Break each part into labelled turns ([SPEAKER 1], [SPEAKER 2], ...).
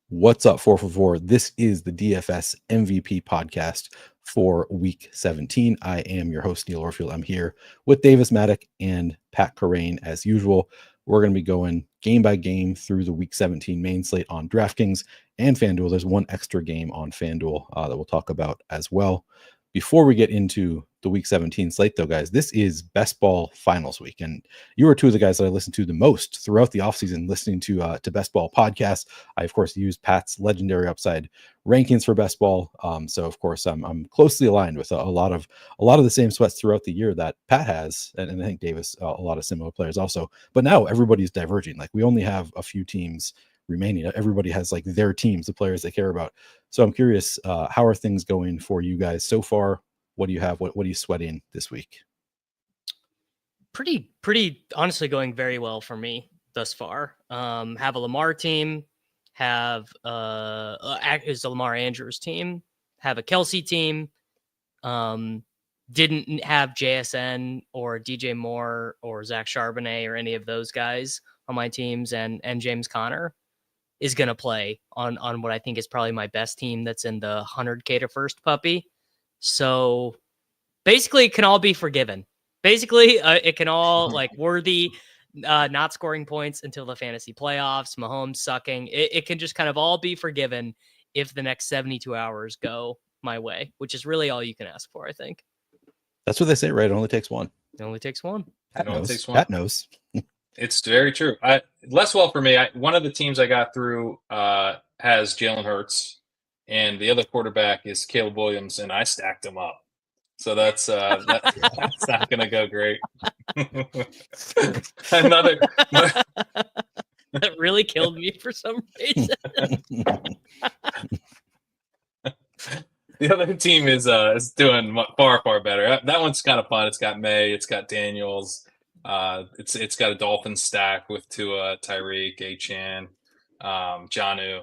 [SPEAKER 1] What's up, 444? This is the DFS MVP podcast for week 17. I am your host, Neil Orfield. I'm here with Davis Mattek and Pat Kerrane as usual. We're going to be going game by game through the week 17 main slate on DraftKings and FanDuel. There's one extra game on FanDuel that we'll talk about as well. Before we get into the week 17 slate, though, guys, this is Best Ball Finals week. And you are two of the guys that I listened to the most throughout the offseason, listening to Best Ball podcast. I, of course, used Pat's legendary upside rankings for Best Ball. So, of course, I'm closely aligned with a lot of the same sweats throughout the year that Pat has. And I think Davis, a lot of similar players also. But now everybody's diverging. Like, we only have a few teams remaining. Everybody has like their teams, the players they care about. So I'm curious, how are things going for you guys so far? What do you have? What are you sweating this week?
[SPEAKER 2] Pretty honestly going very well for me thus far. Have a Lamar team, have is the Lamar Andrews team, have a Kelsey team. Didn't have JSN or DJ Moore or Zach Charbonnet or any of those guys on my teams, and James Conner is going to play on what I think is probably my best team that's in the 100K to first puppy. So basically it can all be forgiven. Basically it can all like Worthy not scoring points until the fantasy playoffs, Mahomes sucking. It can just kind of all be forgiven if the next 72 hours go my way, which is really all you can ask for, I think.
[SPEAKER 1] That's what they say, right? It only takes one.
[SPEAKER 2] It only takes one.
[SPEAKER 1] Pat knows.
[SPEAKER 3] It's very true. Less well for me. One of the teams I got through has Jalen Hurts, and the other quarterback is Caleb Williams, and I stacked them up. So that's that's not going to go great.
[SPEAKER 2] That really killed me for some reason.
[SPEAKER 3] The other team is doing far better. That one's kind of fun. It's got May. It's got Daniels. It's got a Dolphins stack with Tua, Tyreek, Achane, Jonnu,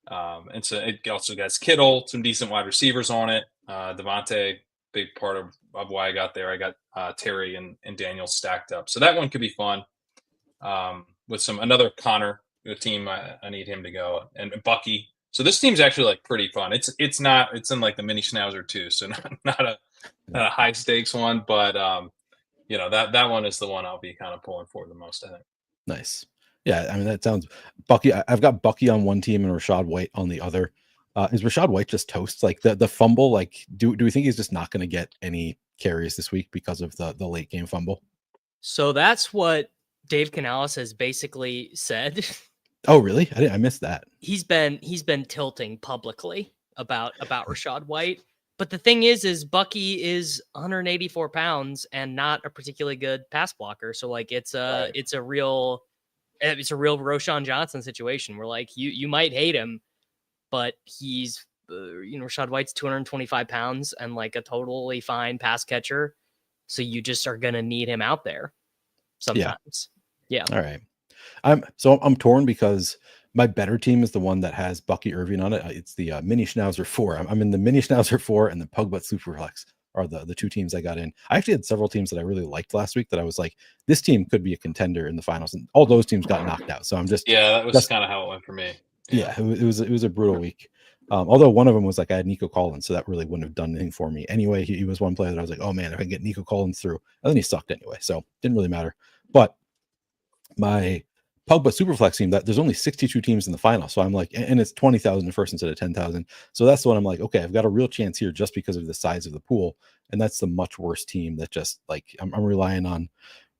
[SPEAKER 3] and so it also got Kittle, some decent wide receivers on it. Devontae, big part of why I got there. I got Terry and Daniel stacked up, so that one could be fun. With another Connor, the team I need him to go, and Bucky. So this team's actually like pretty fun. It's in like the mini schnauzer too, so not a high stakes one, but that one is the one I'll be kind of pulling for the most, I think.
[SPEAKER 1] Nice. Yeah, I mean, that sounds Bucky. I've got Bucky on one team and Rachaad White on the other. Is Rachaad White just toast? Like the fumble, like do we think he's just not going to get any carries this week because of the late game fumble?
[SPEAKER 2] So that's what Dave Canales has basically said.
[SPEAKER 1] Oh, really? I missed that.
[SPEAKER 2] He's been tilting publicly about Rachaad White. But the thing is Bucky is 184 pounds and not a particularly good pass blocker. So like it's a real Roschon Johnson situation where like you might hate him, but he's Rachaad White's 225 pounds and like a totally fine pass catcher. So you just are gonna need him out there sometimes. Yeah.
[SPEAKER 1] All right. I'm torn because my better team is the one that has Bucky Irving on it. It's the Mini Schnauzer 4. I'm in the Mini Schnauzer 4 and the Pugbutt Superflex are the two teams I got in. I actually had several teams that I really liked last week that I was like, this team could be a contender in the finals, and all those teams got knocked out. So I'm just
[SPEAKER 3] that was kind of how it went for me.
[SPEAKER 1] Yeah, it was a brutal week. Although one of them was like I had Nico Collins, so that really wouldn't have done anything for me anyway. He was one player that I was like, oh man, if I can get Nico Collins through, and then he sucked anyway, so didn't really matter. But my Pugbutt Superflex team, that there's only 62 teams in the final, so I'm like, and it's 20,000 first instead of 10,000. So that's the one I'm like, okay, I've got a real chance here just because of the size of the pool, and that's the much worse team that just like I'm relying on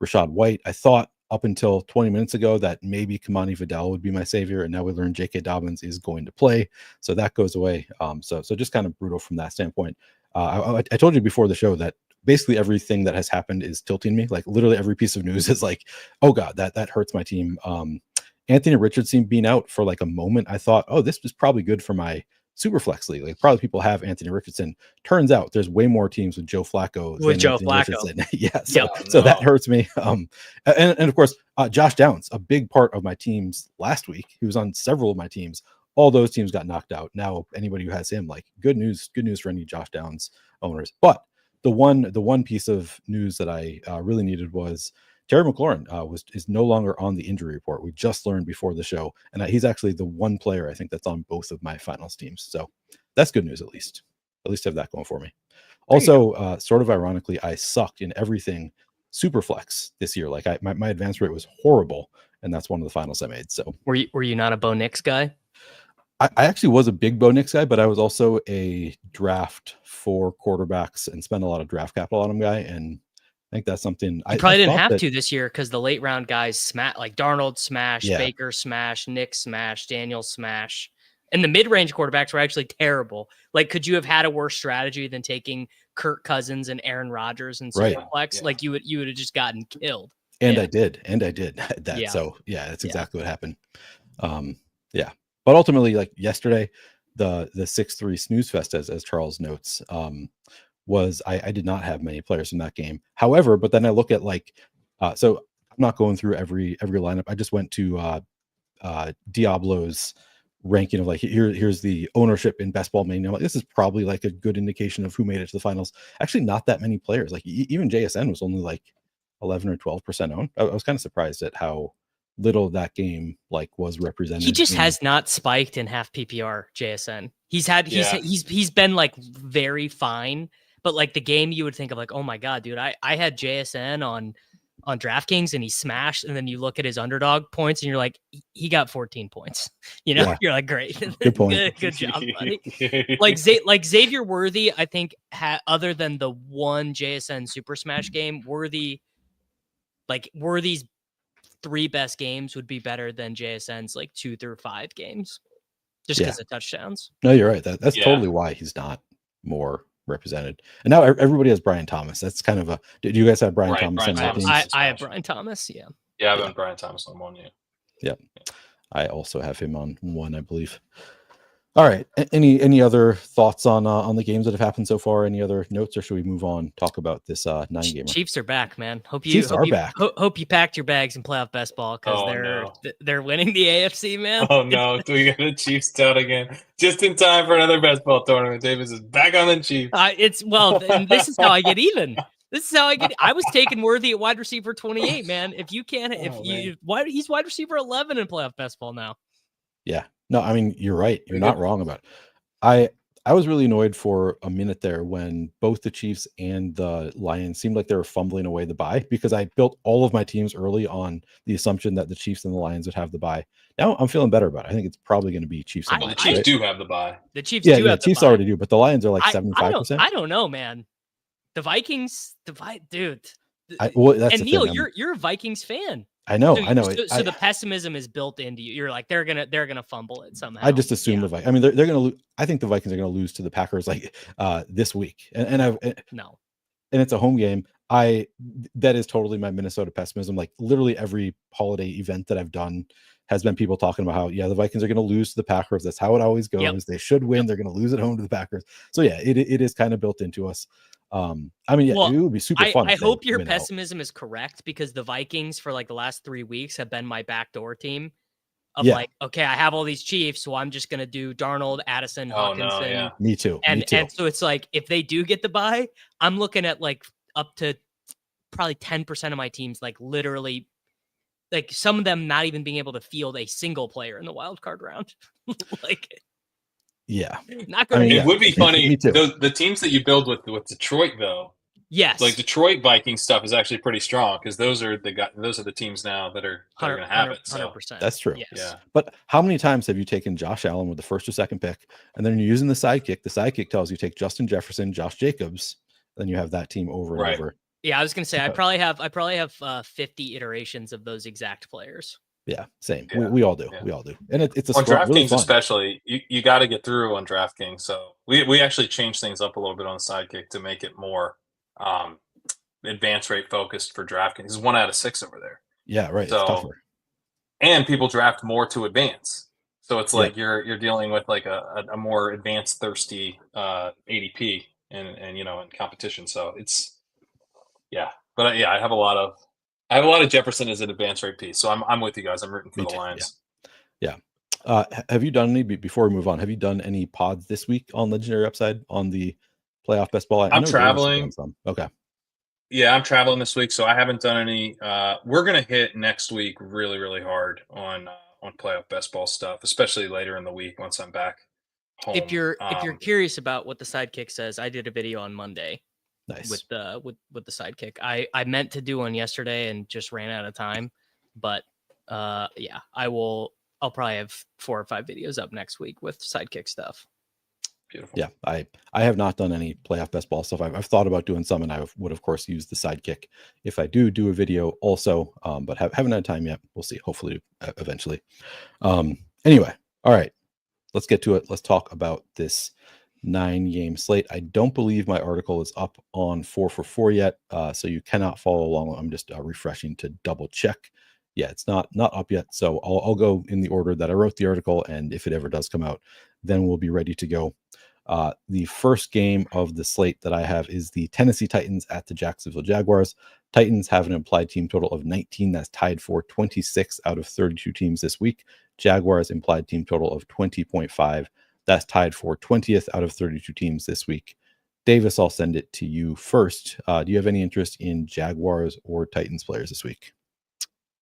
[SPEAKER 1] Rachaad White. I thought up until 20 minutes ago that maybe Kamani Vidal would be my savior, and now we learn J.K. Dobbins is going to play, so that goes away. So just kind of brutal from that standpoint. I told you before the show that basically everything that has happened is tilting me. Like literally every piece of news is like, oh god, that hurts my team. Anthony Richardson being out for like a moment, I thought, oh, this was probably good for my Superflex league. Like probably people have Anthony Richardson. Turns out there's way more teams with Joe Flacco than Anthony Richardson. Yeah, so that hurts me. And of course, Josh Downs, a big part of my teams last week. He was on several of my teams. All those teams got knocked out. Now anybody who has him, like good news for any Josh Downs owners. But the one piece of news that I really needed was Terry McLaurin is no longer on the injury report. We just learned before the show, and he's actually the one player I think that's on both of my finals teams. So that's good news, at least. At least have that going for me. Also, sort of ironically, I sucked in everything super flex this year. Like my advance rate was horrible, and that's one of the finals I made. So
[SPEAKER 2] were you not a Bo Nix guy?
[SPEAKER 1] I actually was a big Bo Nix guy, but I was also a draft for quarterbacks and spent a lot of draft capital on them guy. And I think that's something
[SPEAKER 2] I probably didn't have to this year because the late round guys smash, like Darnold smash, Baker smash, Nick smash, Daniel smash. And the mid-range quarterbacks were actually terrible. Like, could you have had a worse strategy than taking Kirk Cousins and Aaron Rodgers and Superflex? Yeah. Like you would have just gotten killed.
[SPEAKER 1] And I did that. Yeah. So that's exactly what happened. But ultimately, like yesterday, the 6-3 snooze fest, as Charles notes, was I did not have many players in that game. However, but then I look at so I'm not going through every lineup. I just went to Diablo's ranking of like here's the ownership in Best Ball Mania. I'm like, this is probably like a good indication of who made it to the finals. Actually, not that many players. Like even JSN was only like 11 or 12% owned. I was kind of surprised at how little that game like was represented.
[SPEAKER 2] He just has not spiked in half PPR. JSN. He's been like very fine, but like the game you would think of like, oh my god, dude, I had JSN on DraftKings and he smashed, and then you look at his underdog points and you're like, he got 14 points. You know, you're like, great,
[SPEAKER 1] good point,
[SPEAKER 2] good job, buddy. like Xavier Worthy, I think other than the one JSN Super Smash game, Worthy's 3 best games would be better than JSN's like 2 through 5 games, just because of touchdowns.
[SPEAKER 1] No, you're right. That's totally why he's not more represented. And now everybody has Brian Thomas. That's kind of did you guys have Brian Thomas?
[SPEAKER 2] I have Brian Thomas. Yeah,
[SPEAKER 3] I've been Brian Thomas on one.
[SPEAKER 1] Yeah, I also have him on one, I believe. All right. Any other thoughts on the games that have happened so far? Any other notes, or should we move on? Talk about this 9-gamer.
[SPEAKER 2] Chiefs are back, man. Hope you packed your bags in playoff best ball because they're winning the AFC, man.
[SPEAKER 3] Oh no, do we get a Chiefs down again? Just in time for another best ball tournament. Davis is back on the Chiefs.
[SPEAKER 2] This is how I get even. I was taking Worthy at wide receiver 28, man. If you can't, he's wide receiver 11 in playoff best ball now.
[SPEAKER 1] Yeah. No, I mean, you're right. You're not wrong about it. I was really annoyed for a minute there when both the Chiefs and the Lions seemed like they were fumbling away the bye, because I built all of my teams early on the assumption that the Chiefs and the Lions would have the bye. Now I'm feeling better about it. I think it's probably going to be Chiefs.
[SPEAKER 3] The Chiefs do have the bye.
[SPEAKER 2] The Chiefs do have the
[SPEAKER 1] Chiefs
[SPEAKER 2] bye.
[SPEAKER 1] Already do, but the Lions are like 75%.
[SPEAKER 2] I don't know, man. The Vikings, dude.
[SPEAKER 1] That's
[SPEAKER 2] and Neil, you're a Vikings fan.
[SPEAKER 1] I know.
[SPEAKER 2] So the pessimism is built into you. You're like, they're gonna fumble it somehow.
[SPEAKER 1] I just assume the Vikings. I mean, they're gonna lose. I think the Vikings are gonna lose to the Packers this week. And it's a home game. That is totally my Minnesota pessimism. Like literally every holiday event that I've done has been people talking about how the Vikings are gonna lose to the Packers. That's how it always goes. Yep. They should win. Yep. They're gonna lose at home to the Packers. So it is kind of built into us. It would be super fun.
[SPEAKER 2] I hope your pessimism is correct, because the Vikings for like the last 3 weeks have been my backdoor team of like, okay, I have all these Chiefs, so I'm just going to do Darnold, Addison, Hawkinson.
[SPEAKER 3] No,
[SPEAKER 1] Me too.
[SPEAKER 2] And so it's like, if they do get the bye, I'm looking at like up to probably 10% of my teams, like literally, like some of them not even being able to field a single player in the wild card round. Not good.
[SPEAKER 3] It would be funny. The teams that you build with Detroit, though.
[SPEAKER 2] Yes.
[SPEAKER 3] Like Detroit Vikings stuff is actually pretty strong, because those are the teams now that are going to have it. So
[SPEAKER 2] 100%.
[SPEAKER 1] That's true.
[SPEAKER 2] Yes.
[SPEAKER 3] Yeah.
[SPEAKER 1] But how many times have you taken Josh Allen with the first or second pick, and then you're using the sidekick? The sidekick tells you take Justin Jefferson, Josh Jacobs, then you have that team over and over. Yeah,
[SPEAKER 2] I was going to say I probably have 50 iterations of those exact players.
[SPEAKER 1] Yeah, same. Yeah. We all do. Yeah. We all do. And it's
[SPEAKER 3] on DraftKings, really especially. You got to get through on DraftKings. So we actually changed things up a little bit on Sidekick to make it more advance rate focused for DraftKings. It's 1 out of 6 over there.
[SPEAKER 1] Yeah, right.
[SPEAKER 3] So,
[SPEAKER 1] it's tougher.
[SPEAKER 3] And people draft more to advance. So it's like you're dealing with like a more advanced thirsty ADP and in competition. So it's but I have a lot of Jefferson as an advance rate piece, so I'm with you guys. I'm rooting for the Lions.
[SPEAKER 1] Yeah. Have you done any, before we move on, have you done any pods this week on Legendary Upside on the playoff best ball?
[SPEAKER 3] I'm traveling.
[SPEAKER 1] Okay.
[SPEAKER 3] Yeah, I'm traveling this week, so I haven't done any. We're gonna hit next week really, really hard on playoff best ball stuff, especially later in the week once I'm back home.
[SPEAKER 2] If you're curious about what the sidekick says, I did a video on Monday
[SPEAKER 1] Nice.
[SPEAKER 2] with the sidekick. I meant to do one yesterday and just ran out of time, but yeah, I'll probably have 4 or 5 videos up next week with sidekick stuff.
[SPEAKER 3] Beautiful.
[SPEAKER 1] Yeah, I have not done any playoff best ball stuff. I've thought about doing some, and I would of course use the sidekick if I do a video also, but haven't had time yet. We'll see. Hopefully, eventually. Anyway, all right, let's get to it. Let's talk about this 9-game slate. I don't believe my article is up on 4for4 yet, so you cannot follow along. I'm just refreshing to double check. Yeah, it's not up yet, so I'll go in the order that I wrote the article, and if it ever does come out, then we'll be ready to go. The first game of the slate that I have is the Tennessee Titans at the Jacksonville Jaguars. Titans have an implied team total of 19. That's tied for 26 out of 32 teams this week. Jaguars implied team total of 20.5. That's tied for 20th out of 32 teams this week. Davis, I'll send it to you first. Do you have any interest in Jaguars or Titans players this week?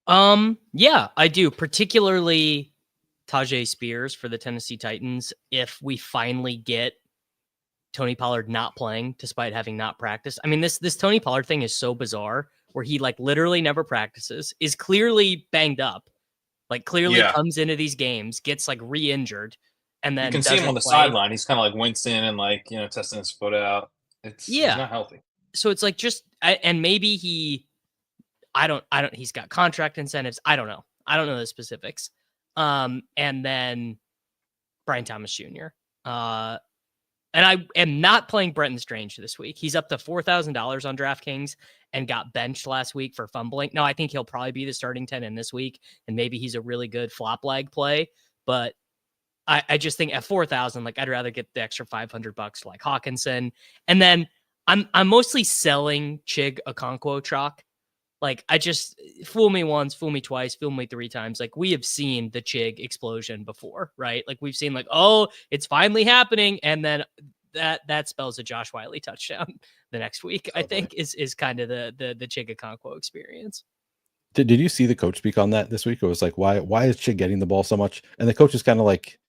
[SPEAKER 2] Yeah, I do, particularly Tajay Spears for the Tennessee Titans. If we finally get Tony Pollard not playing despite having not practiced. I mean, this Tony Pollard thing is so bizarre where he like literally never practices, is clearly banged up, like clearly comes into these games, gets like re-injured, and then
[SPEAKER 3] you can see him on the sideline. He's kind of like wincing and like, testing his foot out. He's not healthy.
[SPEAKER 2] So it's like and maybe he's got contract incentives. I don't know the specifics. And then Brian Thomas Jr. And I am not playing Brenton Strange this week. He's up to $4,000 on DraftKings and got benched last week for fumbling. No, I think he'll probably be the starting 10 in this week, and maybe he's a really good flop lag play. But I just think at 4,000, like I'd rather get the extra $500 like Hawkinson. And then I'm mostly selling Chig Okonkwo chalk. Like, I just fool me once, fool me twice, fool me 3 times. Like, we have seen the Chig explosion before, right? Like, we've seen like, oh, it's finally happening. And then that spells a Josh Wiley touchdown the next week, I think is kind of the Chig Okonkwo experience.
[SPEAKER 1] Did you see the coach speak on that this week? It was like, why is Chig getting the ball so much? And the coach is kind of like,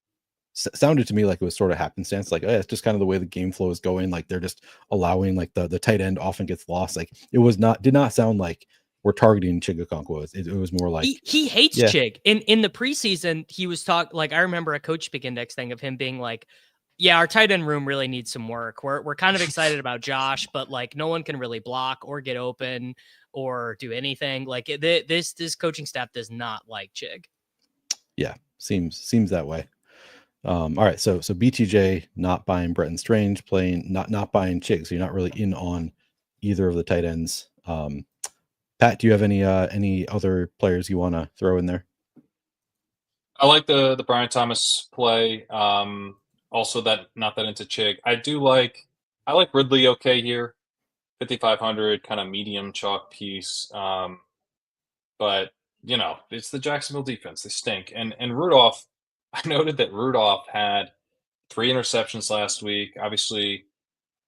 [SPEAKER 1] sounded to me like it was sort of happenstance. Like, it's just kind of the way the game flow is going. Like, they're just allowing like the tight end often gets lost. Like, it did not sound like we're targeting Chig Okonkwo. It was more like
[SPEAKER 2] he hates Chig. In the preseason, he was like, I remember a Coach Pick Index thing of him being like, yeah, our tight end room really needs some work. We're kind of excited about Josh, but like no one can really block or get open or do anything. Like this coaching staff does not like Chig.
[SPEAKER 1] Yeah, seems that way. All right, so BTJ not buying Bretton Strange, playing not buying Chig, so you're not really in on either of the tight ends. Pat, do you have any other players you want to throw in there?
[SPEAKER 3] I like the Brian Thomas play. Also, not that into Chig. I like Ridley okay here, 5,500 kind of medium chalk piece. But it's the Jacksonville defense. They stink. And Rudolph, I noted that Rudolph had 3 interceptions last week. Obviously,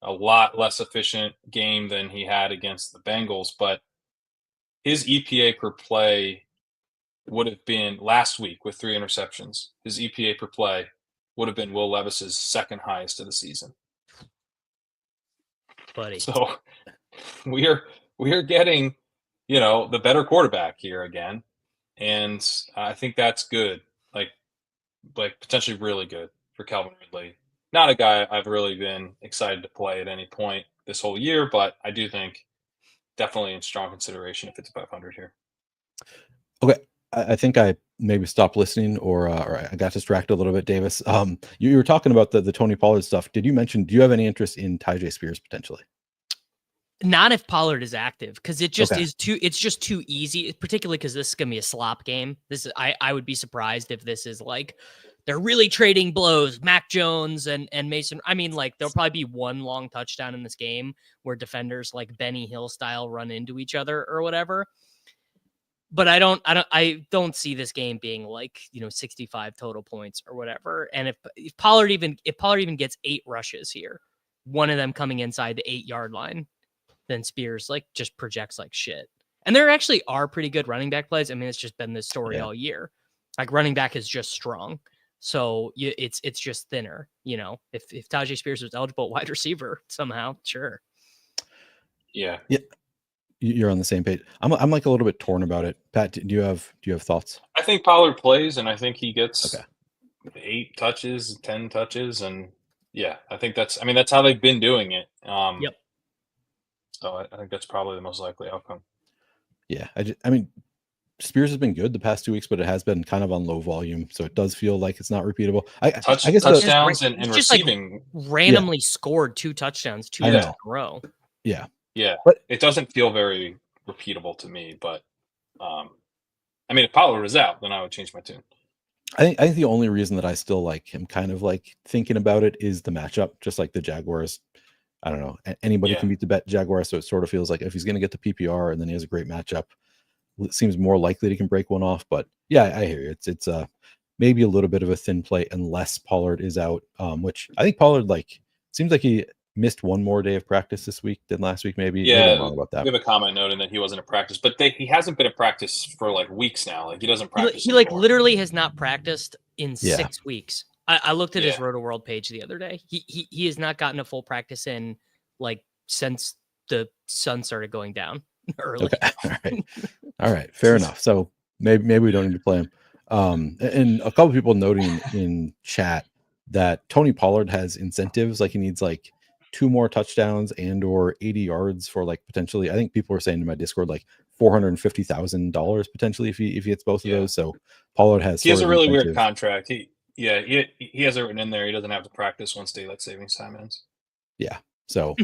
[SPEAKER 3] a lot less efficient game than he had against the Bengals, but his EPA per play would have been last week with 3 interceptions. His EPA per play would have been Will Levis's second highest of the season.
[SPEAKER 2] Buddy.
[SPEAKER 3] So we are getting, the better quarterback here again. And I think that's good. Like potentially really good for Calvin Ridley. Not a guy I've really been excited to play at any point this whole year, but I do think definitely in strong consideration at 5,500 here.
[SPEAKER 1] Okay. I think I maybe stopped listening or I got distracted a little bit, Davis. You were talking about the Tony Pollard stuff. Do you have any interest in Tajay Spears potentially?
[SPEAKER 2] Not if Pollard is active, because it just it's just too easy, particularly because this is going to be a slop game. I would be surprised if this is like, they're really trading blows, Mac Jones and Mason. I mean, like there'll probably be one long touchdown in this game where defenders like Benny Hill style run into each other or whatever. But I don't see this game being like, 65 total points or whatever. And if Pollard even gets 8 rushes here, one of them coming inside the 8-yard line, then Spears like just projects like shit. And there actually are pretty good running back plays. I mean, it's just been this story all year. Like running back is just strong. So it's just thinner, you know. If Tajay Spears was eligible at wide receiver somehow, sure.
[SPEAKER 3] Yeah.
[SPEAKER 1] You're on the same page. I'm like a little bit torn about it. Pat, do you have thoughts?
[SPEAKER 3] I think Pollard plays, and I think he gets 8 touches, 10 touches, and yeah, I think that's how they've been doing it.
[SPEAKER 2] Yep.
[SPEAKER 3] So I think that's probably the most likely outcome.
[SPEAKER 1] Yeah, I mean, Spears has been good the past 2 weeks, but it has been kind of on low volume, so it does feel like it's not repeatable. I guess
[SPEAKER 3] touchdowns and receiving,
[SPEAKER 2] like randomly scored 2 touchdowns 2 weeks in a row.
[SPEAKER 1] Yeah,
[SPEAKER 3] but it doesn't feel very repeatable to me. But I mean, if Pollard was out, then I would change my tune.
[SPEAKER 1] I think the only reason that I still like him, kind of like thinking about it, is the matchup. Just like the Jaguars, I don't know, anybody can beat the Jaguars, so it sort of feels like if he's going to get the PPR and then he has a great matchup, it seems more likely he can break one off. But yeah, I hear you. It's maybe a little bit of a thin play unless Pollard is out, which I think Pollard seems like he missed one more day of practice this week than last week. Maybe I'm wrong about that.
[SPEAKER 3] We have a comment noting that he wasn't at practice, but he hasn't been at practice for like weeks now. Like he doesn't practice.
[SPEAKER 2] He like literally has not practiced in 6 weeks. I looked at his Roto World page the other day. He has not gotten a full practice in like since the sun started going down early.
[SPEAKER 1] Okay. All right. Fair enough. So maybe we don't need to play him. And a couple people noting in chat that Tony Pollard has incentives, like he needs like 2 more touchdowns and or 80 yards for like potentially, I think people were saying in my Discord like $450,000 potentially if he hits both of those. So Pollard has
[SPEAKER 3] a really weird contract. He has it written in there. He doesn't have to practice once daylight savings time ends.
[SPEAKER 1] Yeah. So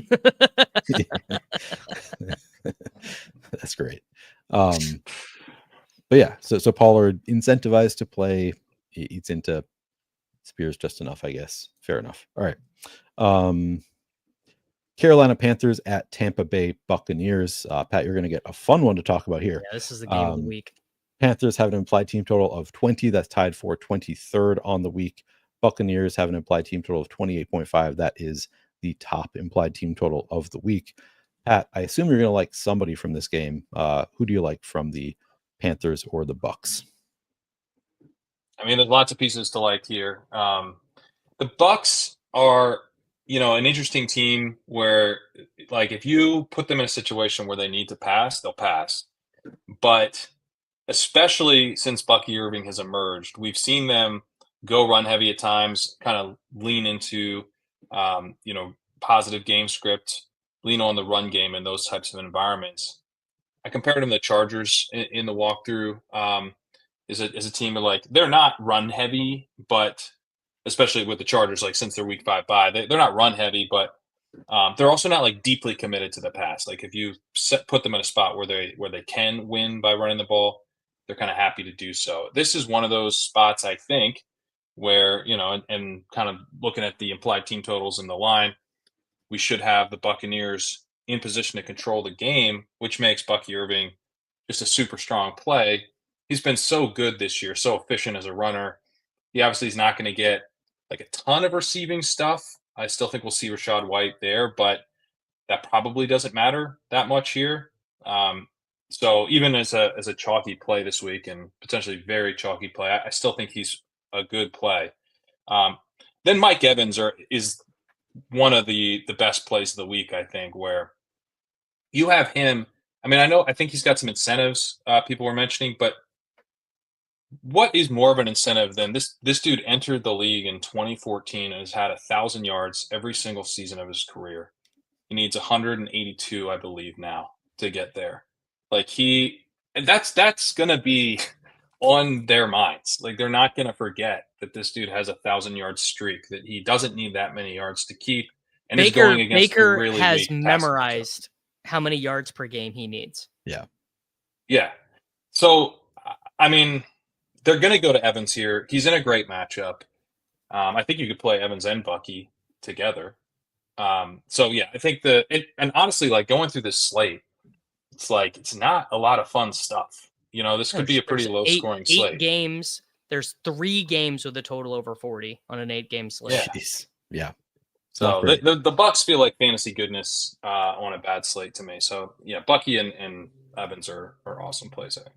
[SPEAKER 1] that's great. But yeah, so Pollard incentivized to play. He eats into Spears just enough, I guess. Fair enough. All right. Carolina Panthers at Tampa Bay Buccaneers. Pat, you're going to get a fun one to talk about here.
[SPEAKER 2] Yeah, this is the game of the week.
[SPEAKER 1] Panthers have an implied team total of 20. That's tied for 23rd on the week. Buccaneers have an implied team total of 28.5. That is the top implied team total of the week. Pat, I assume you're going to like somebody from this game. Who do you like from the Panthers or the Bucs?
[SPEAKER 3] I mean, there's lots of pieces to like here. The Bucs are, an interesting team where, like, if you put them in a situation where they need to pass, they'll pass. But especially since Bucky Irving has emerged, we've seen them go run heavy at times, kind of lean into, positive game script, lean on the run game in those types of environments. I compared them to the Chargers in the walkthrough. Is a team where, like, they're not run heavy, but especially with the Chargers, like since their week 5 bye, they're not run heavy, but they're also not like deeply committed to the pass. Like if you put them in a spot where they can win by running the ball, they're kind of happy to do so. This is one of those spots, I think, where, and kind of looking at the implied team totals in the line, we should have the Buccaneers in position to control the game, which makes Bucky Irving just a super strong play. He's been so good this year, so efficient as a runner. He obviously is not going to get like a ton of receiving stuff. I still think we'll see Rachaad White there, but that probably doesn't matter that much here. So even as a chalky play this week, and potentially very chalky play, I still think he's a good play. Then Mike Evans is one of the best plays of the week, I think, where you have him. I mean, I think he's got some incentives people were mentioning, but what is more of an incentive than this dude entered the league in 2014 and has had 1,000 yards every single season of his career. He needs 182, I believe, now to get there. Like that's going to be on their minds. Like they're not going to forget that this dude has 1,000-yard streak, that he doesn't need that many yards to keep. And he's going against
[SPEAKER 2] Baker
[SPEAKER 3] really
[SPEAKER 2] has memorized how many yards per game he needs.
[SPEAKER 3] Yeah. So, I mean, they're going to go to Evans here. He's in a great matchup. I think you could play Evans and Bucky together. So yeah, I think and honestly, like going through this slate, it's not a lot of fun stuff. This could be a pretty low scoring slate.
[SPEAKER 2] 8 games. There's 3 games with a total over 40 on an 8-game slate.
[SPEAKER 1] Yeah.
[SPEAKER 3] So the Bucks feel like fantasy goodness on a bad slate to me. So yeah, Bucky and Evans are awesome plays. I think.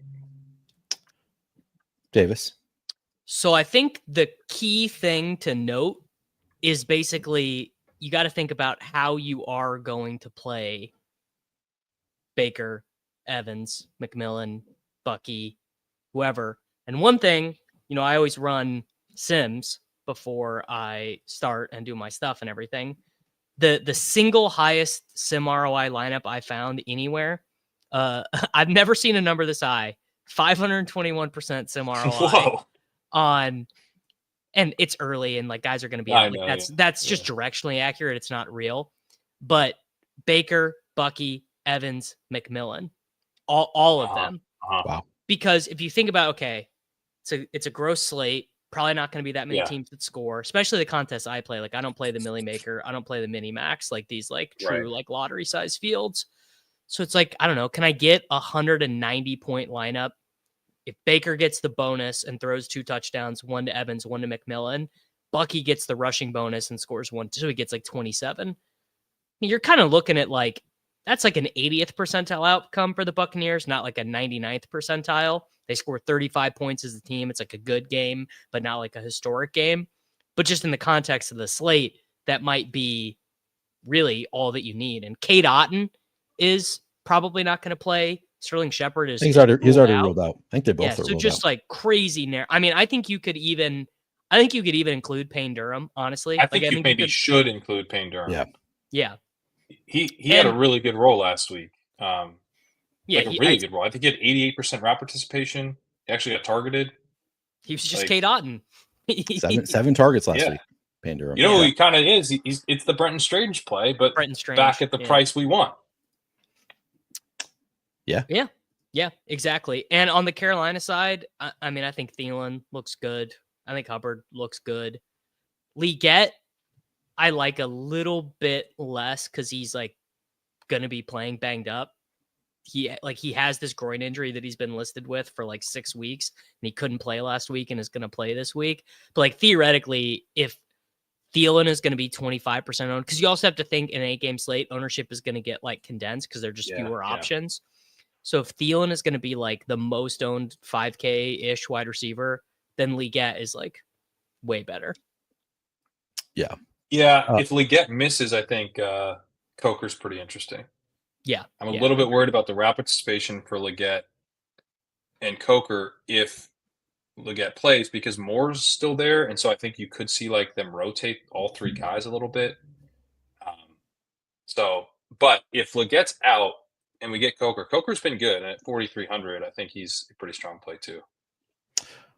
[SPEAKER 1] Davis.
[SPEAKER 2] So I think the key thing to note is basically you got to think about how you are going to play Baker, Evans, McMillan, Bucky, whoever. And one thing, I always run Sims before I start and do my stuff and everything. The single highest Sim ROI lineup I found anywhere, I've never seen a number this high, 521% Sim ROI.
[SPEAKER 3] Whoa.
[SPEAKER 2] And it's early and like guys are going to be out. Like that's just directionally accurate. It's not real, but Baker, Bucky, Evans, McMillan, all of them.
[SPEAKER 1] Wow.
[SPEAKER 2] Because if you think about, it's a gross slate, probably not going to be that many teams that score, especially the contests I play. Like I don't play the Millie Maker. I don't play the Mini Max, like these like true like lottery size fields. So it's like, I don't know, can I get 190 point lineup? If Baker gets the bonus and throws 2 touchdowns, 1 to Evans, 1 to McMillan, Bucky gets the rushing bonus and scores 1, so he gets like 27. You're kind of looking at like, that's like an 80th percentile outcome for the Buccaneers, not like a 99th percentile. They score 35 points as a team. It's like a good game, but not like a historic game. But just in the context of the slate, that might be really all that you need. And Cade Otton is probably not going to play. Sterling Shepard is
[SPEAKER 1] he's already ruled out. I think they both are
[SPEAKER 2] so
[SPEAKER 1] ruled
[SPEAKER 2] just
[SPEAKER 1] out.
[SPEAKER 2] like crazy. I mean, I think you could even include Payne Durham, honestly.
[SPEAKER 3] I think you maybe should include Payne Durham.
[SPEAKER 2] Yeah.
[SPEAKER 3] He had a really good role last week. A really good role. I think he had 88% route participation. He actually got targeted.
[SPEAKER 2] He was just Cade Otton.
[SPEAKER 1] 7 targets last week. Payne Durham.
[SPEAKER 3] You know who he kind of is? It's the Brenton Strange play, but back at the price we want.
[SPEAKER 2] Yeah, exactly. And on the Carolina side, I mean, I think Thielen looks good. I think Hubbard looks good. Leggett, I like a little bit less because he's like going to be playing banged up. He has this groin injury that he's been listed with for like 6 weeks, and he couldn't play last week and is going to play this week. But like theoretically, if Thielen is going to be 25% owned, because you also have to think in an 8-game slate, ownership is going to get like condensed because there are just fewer options. So if Thielen is going to be like the most owned 5K-ish wide receiver, then Leggett is like way better.
[SPEAKER 1] Yeah.
[SPEAKER 3] If Leggett misses, I think Coker's pretty interesting.
[SPEAKER 2] Yeah.
[SPEAKER 3] I'm a little bit worried about the route participation for Leggett and Coker if Leggett plays because Moore's still there. And so I think you could see like them rotate all 3 guys a little bit. But if Leggett's out, and we get Coker. Coker's been good, and at 4,300, I think he's a pretty strong play too.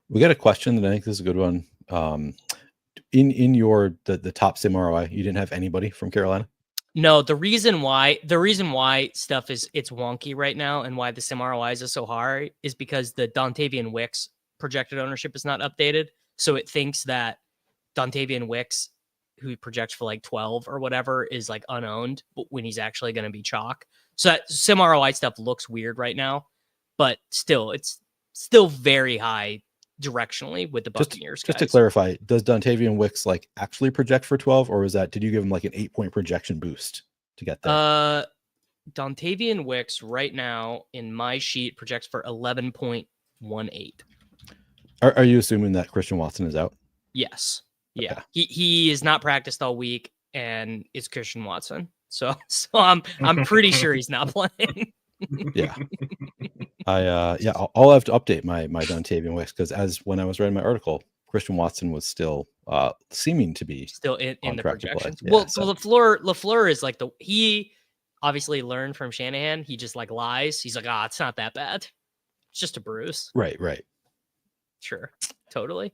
[SPEAKER 1] We got a question that I think this is a good one. In your the top sim ROI, you didn't have anybody from Carolina?
[SPEAKER 2] No, the reason why stuff is it's wonky right now and why the sim ROIs are so high is because the Dontavian Wicks projected ownership is not updated. So it thinks that Dontavian Wicks, who projects for like 12 or whatever, is like unowned, but when he's actually going to be chalk. So that sim ROI stuff looks weird right now, but still, it's still very high directionally with the Buccaneers.
[SPEAKER 1] Just to clarify, does Dontavian Wicks like actually project for 12, or did you give him like an 8-point projection boost to get there?
[SPEAKER 2] Dontavian Wicks right now in my sheet projects for 11.18.
[SPEAKER 1] Are you assuming that Christian Watson is out?
[SPEAKER 2] Yes. Yeah. Okay. He is not practiced all week, and it's Christian Watson. So I'm pretty sure he's not playing.
[SPEAKER 1] Yeah. I'll have to update my Dontavian Wicks because as when I was writing my article, Christian Watson was still seeming to be
[SPEAKER 2] still in the projections.
[SPEAKER 1] Yeah,
[SPEAKER 2] so LaFleur is like he obviously learned from Shanahan. He just like lies. He's like, it's not that bad. It's just a bruise.
[SPEAKER 1] Right.
[SPEAKER 2] Sure. Totally.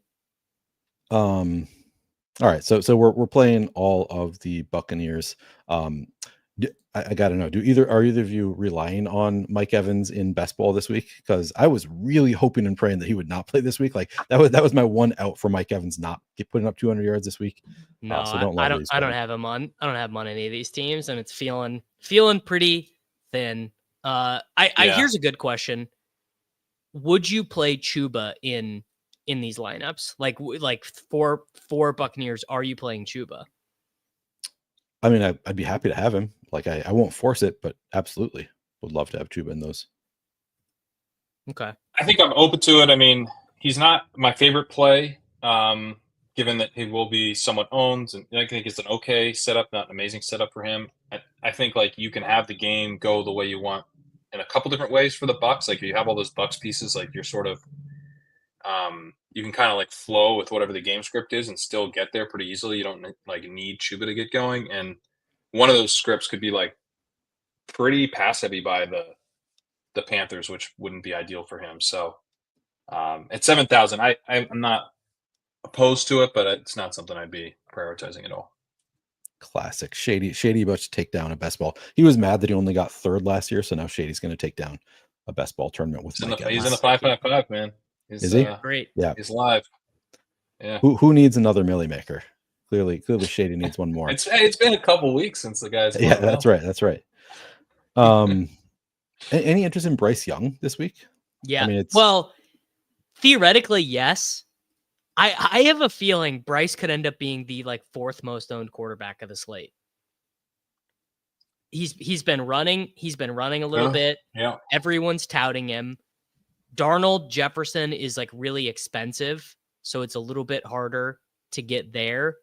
[SPEAKER 1] All right, so we're playing all of the Buccaneers. I got to know, are either of you relying on Mike Evans in best ball this week? Because I was really hoping and praying that he would not play this week. Like that was my one out for Mike Evans not putting up 200 yards this week.
[SPEAKER 2] No, I don't have him on. I don't have him on any of these teams, and it's feeling pretty thin. Here's a good question: would you play Chuba in these lineups? Like for Buccaneers, are you playing Chuba?
[SPEAKER 1] I mean, I'd be happy to have him. Like I won't force it, but absolutely would love to have Chuba in those.
[SPEAKER 2] Okay.
[SPEAKER 3] I think I'm open to it. I mean, he's not my favorite play, given that he will be somewhat owned, and I think it's an okay setup, not an amazing setup for him. I think like you can have the game go the way you want in a couple different ways for the Bucs. Like you have all those Bucs pieces, like you're sort of you can kind of like flow with whatever the game script is and still get there pretty easily. You don't like need Chuba to get going, and one of those scripts could be like pretty pass heavy by the Panthers, which wouldn't be ideal for him. So at 7,000, I'm not opposed to it, but it's not something I'd be prioritizing at all.
[SPEAKER 1] Classic Shady about to take down a best ball. He was mad that he only got third last year, so now Shady's going to take down a best ball tournament with Mike Evans.
[SPEAKER 3] He's in the 555, man.
[SPEAKER 1] Is he?
[SPEAKER 2] Great.
[SPEAKER 1] Yeah,
[SPEAKER 3] he's live. Yeah.
[SPEAKER 1] Who needs another Millie Maker? Clearly, Shady needs one more.
[SPEAKER 3] It's been a couple weeks since the guys.
[SPEAKER 1] Yeah, that's right. Any interest in Bryce Young this week?
[SPEAKER 2] Yeah.
[SPEAKER 1] I mean,
[SPEAKER 2] well, theoretically, yes. I have a feeling Bryce could end up being the like fourth most owned quarterback of the slate. He's been running a little bit.
[SPEAKER 3] Yeah.
[SPEAKER 2] Everyone's touting him. Darnold Jefferson is like really expensive, so it's a little bit harder to get there.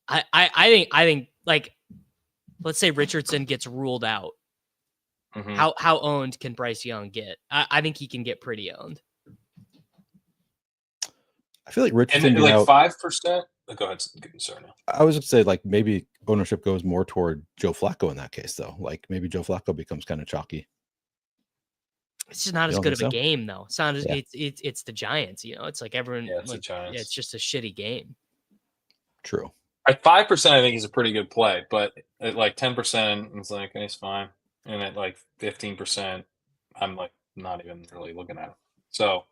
[SPEAKER 2] I think like let's say Richardson gets ruled out.
[SPEAKER 3] Mm-hmm.
[SPEAKER 2] How owned can Bryce Young get? I think he can get pretty owned.
[SPEAKER 1] I feel like Richardson
[SPEAKER 3] like 5%. Go ahead. Sorry.
[SPEAKER 1] I was just say like maybe ownership goes more toward Joe Flacco in that case, though. Like maybe Joe Flacco becomes kind of chalky.
[SPEAKER 2] It's just not as good of a game, though. It's not as it's the Giants. You know, it's like everyone.
[SPEAKER 3] Yeah, it's
[SPEAKER 2] like,
[SPEAKER 3] the Giants.
[SPEAKER 2] Yeah, it's just a shitty game.
[SPEAKER 1] True.
[SPEAKER 3] At 5%, I think he's a pretty good play, but at like 10%, it's like it's fine, and at like 15%, I'm like not even really looking at him. So,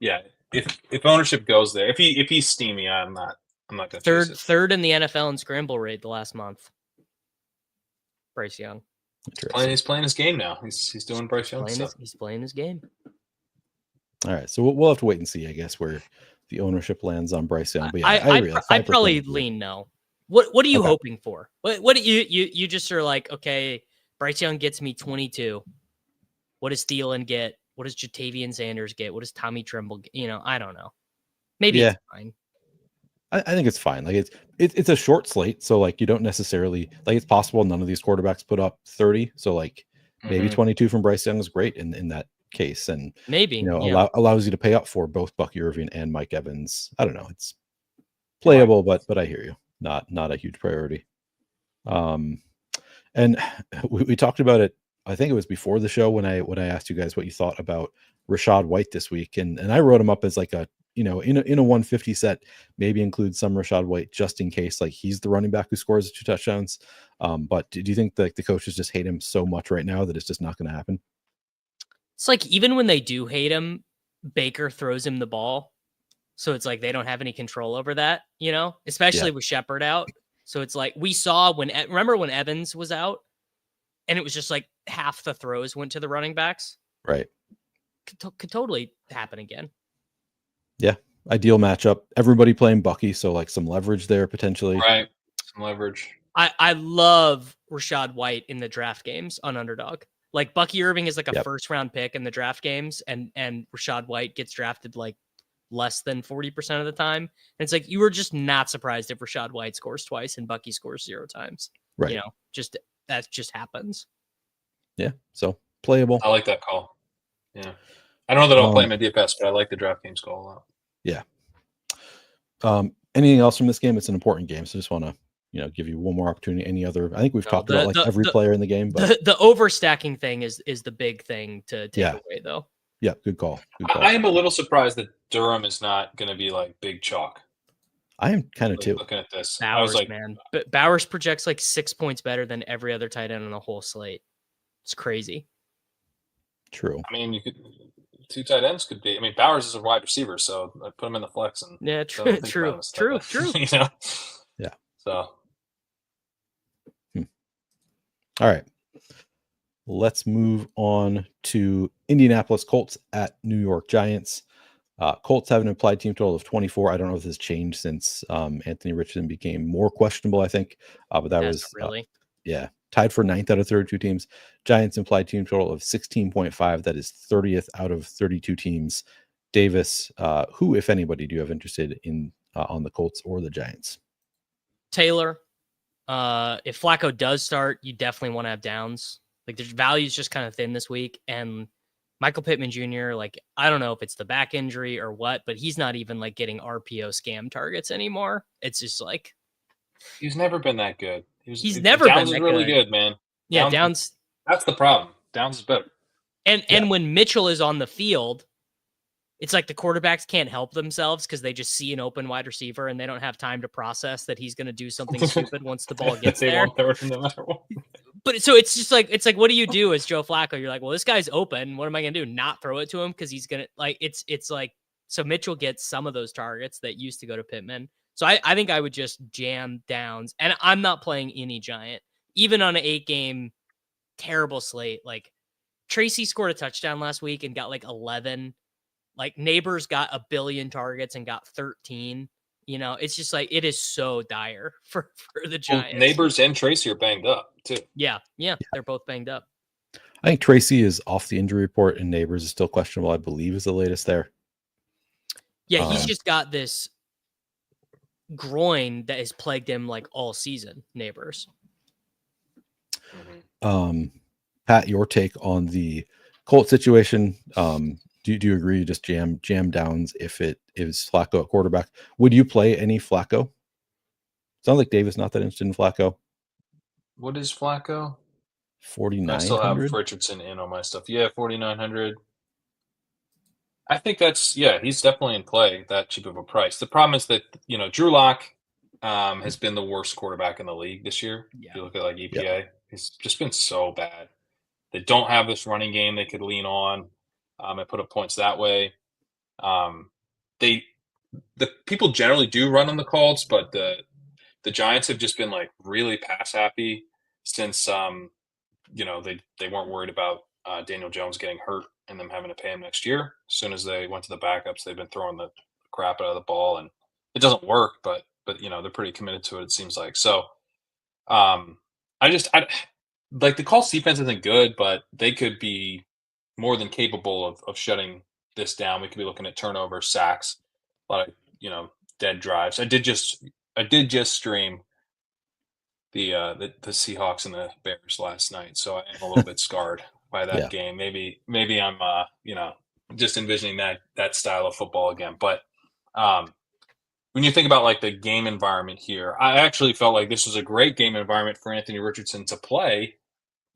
[SPEAKER 3] yeah. If ownership goes there, if he's steamy, I'm not going to
[SPEAKER 2] third in the NFL in scramble rate the last month. Bryce Young.
[SPEAKER 3] He's playing his game now. He's doing Bryce Young stuff.
[SPEAKER 2] He's playing his game.
[SPEAKER 1] All right, so we'll have to wait and see, I guess, where the ownership lands on Bryce Young. But yeah, I agree.
[SPEAKER 2] I'd probably lean no. What are you hoping for? What do you just are like? Okay, Bryce Young gets me 22. What does Thielen get? What does Jatavian Sanders get? What does Tommy Tremble get? You know, I don't know. Maybe it's fine.
[SPEAKER 1] I think it's fine. Like it's a short slate, so like you don't necessarily like it's possible none of these quarterbacks put up 30. So like maybe 22 from Bryce Young is great in that case, and
[SPEAKER 2] maybe
[SPEAKER 1] allows you to pay up for both Bucky Irving and Mike Evans. I don't know. It's playable, but I hear you. Not a huge priority. And we talked about it. I think it was before the show when I asked you guys what you thought about Rachaad White this week, and I wrote him up as like a in a 150 set, maybe include some Rachaad White just in case like he's the running back who scores 2 touchdowns. But do you think that the coaches just hate him so much right now that it's just not going to happen?
[SPEAKER 2] It's like even when they do hate him, Baker throws him the ball, so it's like they don't have any control over that, you know, especially with Shepard out. So it's like we saw remember when Evans was out. And it was just like half the throws went to the running backs.
[SPEAKER 1] Right.
[SPEAKER 2] Could totally happen again.
[SPEAKER 1] Yeah. Ideal matchup. Everybody playing Bucky. So like some leverage there potentially.
[SPEAKER 3] Right. Some leverage.
[SPEAKER 2] I love Rachaad White in the draft games on Underdog. Like Bucky Irving is like a first round pick in the draft games. And Rachaad White gets drafted like less than 40% of the time. And it's like, you were just not surprised if Rachaad White scores twice and Bucky scores 0 times.
[SPEAKER 1] Right.
[SPEAKER 2] You know, that just happens.
[SPEAKER 1] Yeah. So playable.
[SPEAKER 3] I like that call. Yeah. I don't know that I'll play him in DFS, but I like the DraftKings call a lot.
[SPEAKER 1] Yeah. Anything else from this game? It's an important game. So just want to, give you one more opportunity. Any other, I think we've talked about like every player in the game, but
[SPEAKER 2] the overstacking thing is the big thing to take away though.
[SPEAKER 1] Yeah. Good call.
[SPEAKER 3] I am a little surprised that Durham is not going to be like big chalk.
[SPEAKER 1] I am kind of too.
[SPEAKER 3] Looking at this,
[SPEAKER 2] Bowers,
[SPEAKER 3] I was like,
[SPEAKER 2] man, but Bowers projects like 6 points better than every other tight end on the whole slate. It's crazy.
[SPEAKER 1] True.
[SPEAKER 3] I mean, you could 2 tight ends could be. I mean, Bowers is a wide receiver, so I put him in the flex and
[SPEAKER 2] true.
[SPEAKER 3] You know?
[SPEAKER 1] Yeah.
[SPEAKER 3] So.
[SPEAKER 1] All right. Let's move on to Indianapolis Colts at New York Giants. Colts have an implied team total of 24. I don't know if this has changed since Anthony Richardson became more questionable, I think. But that was
[SPEAKER 2] really
[SPEAKER 1] tied for 9th out of 32 teams. Giants implied team total of 16.5. That is 30th out of 32 teams. Davis, who, if anybody, do you have interested in on the Colts or the Giants?
[SPEAKER 2] Taylor. If Flacco does start, you definitely want to have Downs. Like, the value's just kind of thin this week, and Michael Pittman Jr., like, I don't know if it's the back injury or what, but he's not even like getting RPO scam targets anymore. It's just like,
[SPEAKER 3] he's never been that good.
[SPEAKER 2] He's never
[SPEAKER 3] Downs
[SPEAKER 2] been
[SPEAKER 3] is
[SPEAKER 2] that
[SPEAKER 3] really
[SPEAKER 2] good.
[SPEAKER 3] good, man.
[SPEAKER 2] Yeah, Downs.
[SPEAKER 3] That's the problem. Downs is better.
[SPEAKER 2] And when Mitchell is on the field, it's like the quarterbacks can't help themselves because they just see an open wide receiver and they don't have time to process that he's going to do something stupid once the ball gets there.
[SPEAKER 3] Won't throw it no matter what.
[SPEAKER 2] But so it's just like, it's like, what do you do as Joe Flacco? You're like, well, this guy's open. What am I going to do? Not throw it to him? Cause he's going to like, it's like, so Mitchell gets some of those targets that used to go to Pittman. So I think I would just jam Downs, and I'm not playing any Giant, even on an 8-game terrible slate. Like, Tracy scored a touchdown last week and got like 11. Like, Neighbors got 1 billion targets and got 13. You know, it's just like, it is so dire for the Giants.
[SPEAKER 3] Well, Neighbors and Tracy are banged up too.
[SPEAKER 2] Yeah, they're both banged up.
[SPEAKER 1] I think Tracy is off the injury report and Neighbors is still questionable, I believe, is the latest there.
[SPEAKER 2] Yeah, he's just got this groin that has plagued him like all season. Neighbors.
[SPEAKER 1] Pat, your take on the Colt situation? Do you agree? Just jam Downs if it is Flacco at quarterback. Would you play any Flacco? Sounds like Davis not that interested in Flacco.
[SPEAKER 3] What is Flacco?
[SPEAKER 1] 4,900.
[SPEAKER 3] I still have Richardson in on my stuff. Yeah, 4,900. I think that's he's definitely in play. That cheap of a price. The problem is that Drew Lock has been the worst quarterback in the league this year.
[SPEAKER 2] Yeah.
[SPEAKER 3] If you look at like EPA, he's just been so bad. They don't have this running game they could lean on. And put up points that way. The people generally do run on the Colts, but the Giants have just been like really pass happy since they weren't worried about Daniel Jones getting hurt and them having to pay him next year. As soon as they went to the backups, they've been throwing the crap out of the ball, and it doesn't work. But they're pretty committed to it. It seems like so. I like the Colts defense isn't good, but they could be more than capable of shutting this down. We could be looking at turnover, sacks, a lot of dead drives. I did just stream the Seahawks and the Bears last night, so I am a little bit scarred by that game. Maybe I'm just envisioning that style of football again. But when you think about like the game environment here, I actually felt like this was a great game environment for Anthony Richardson to play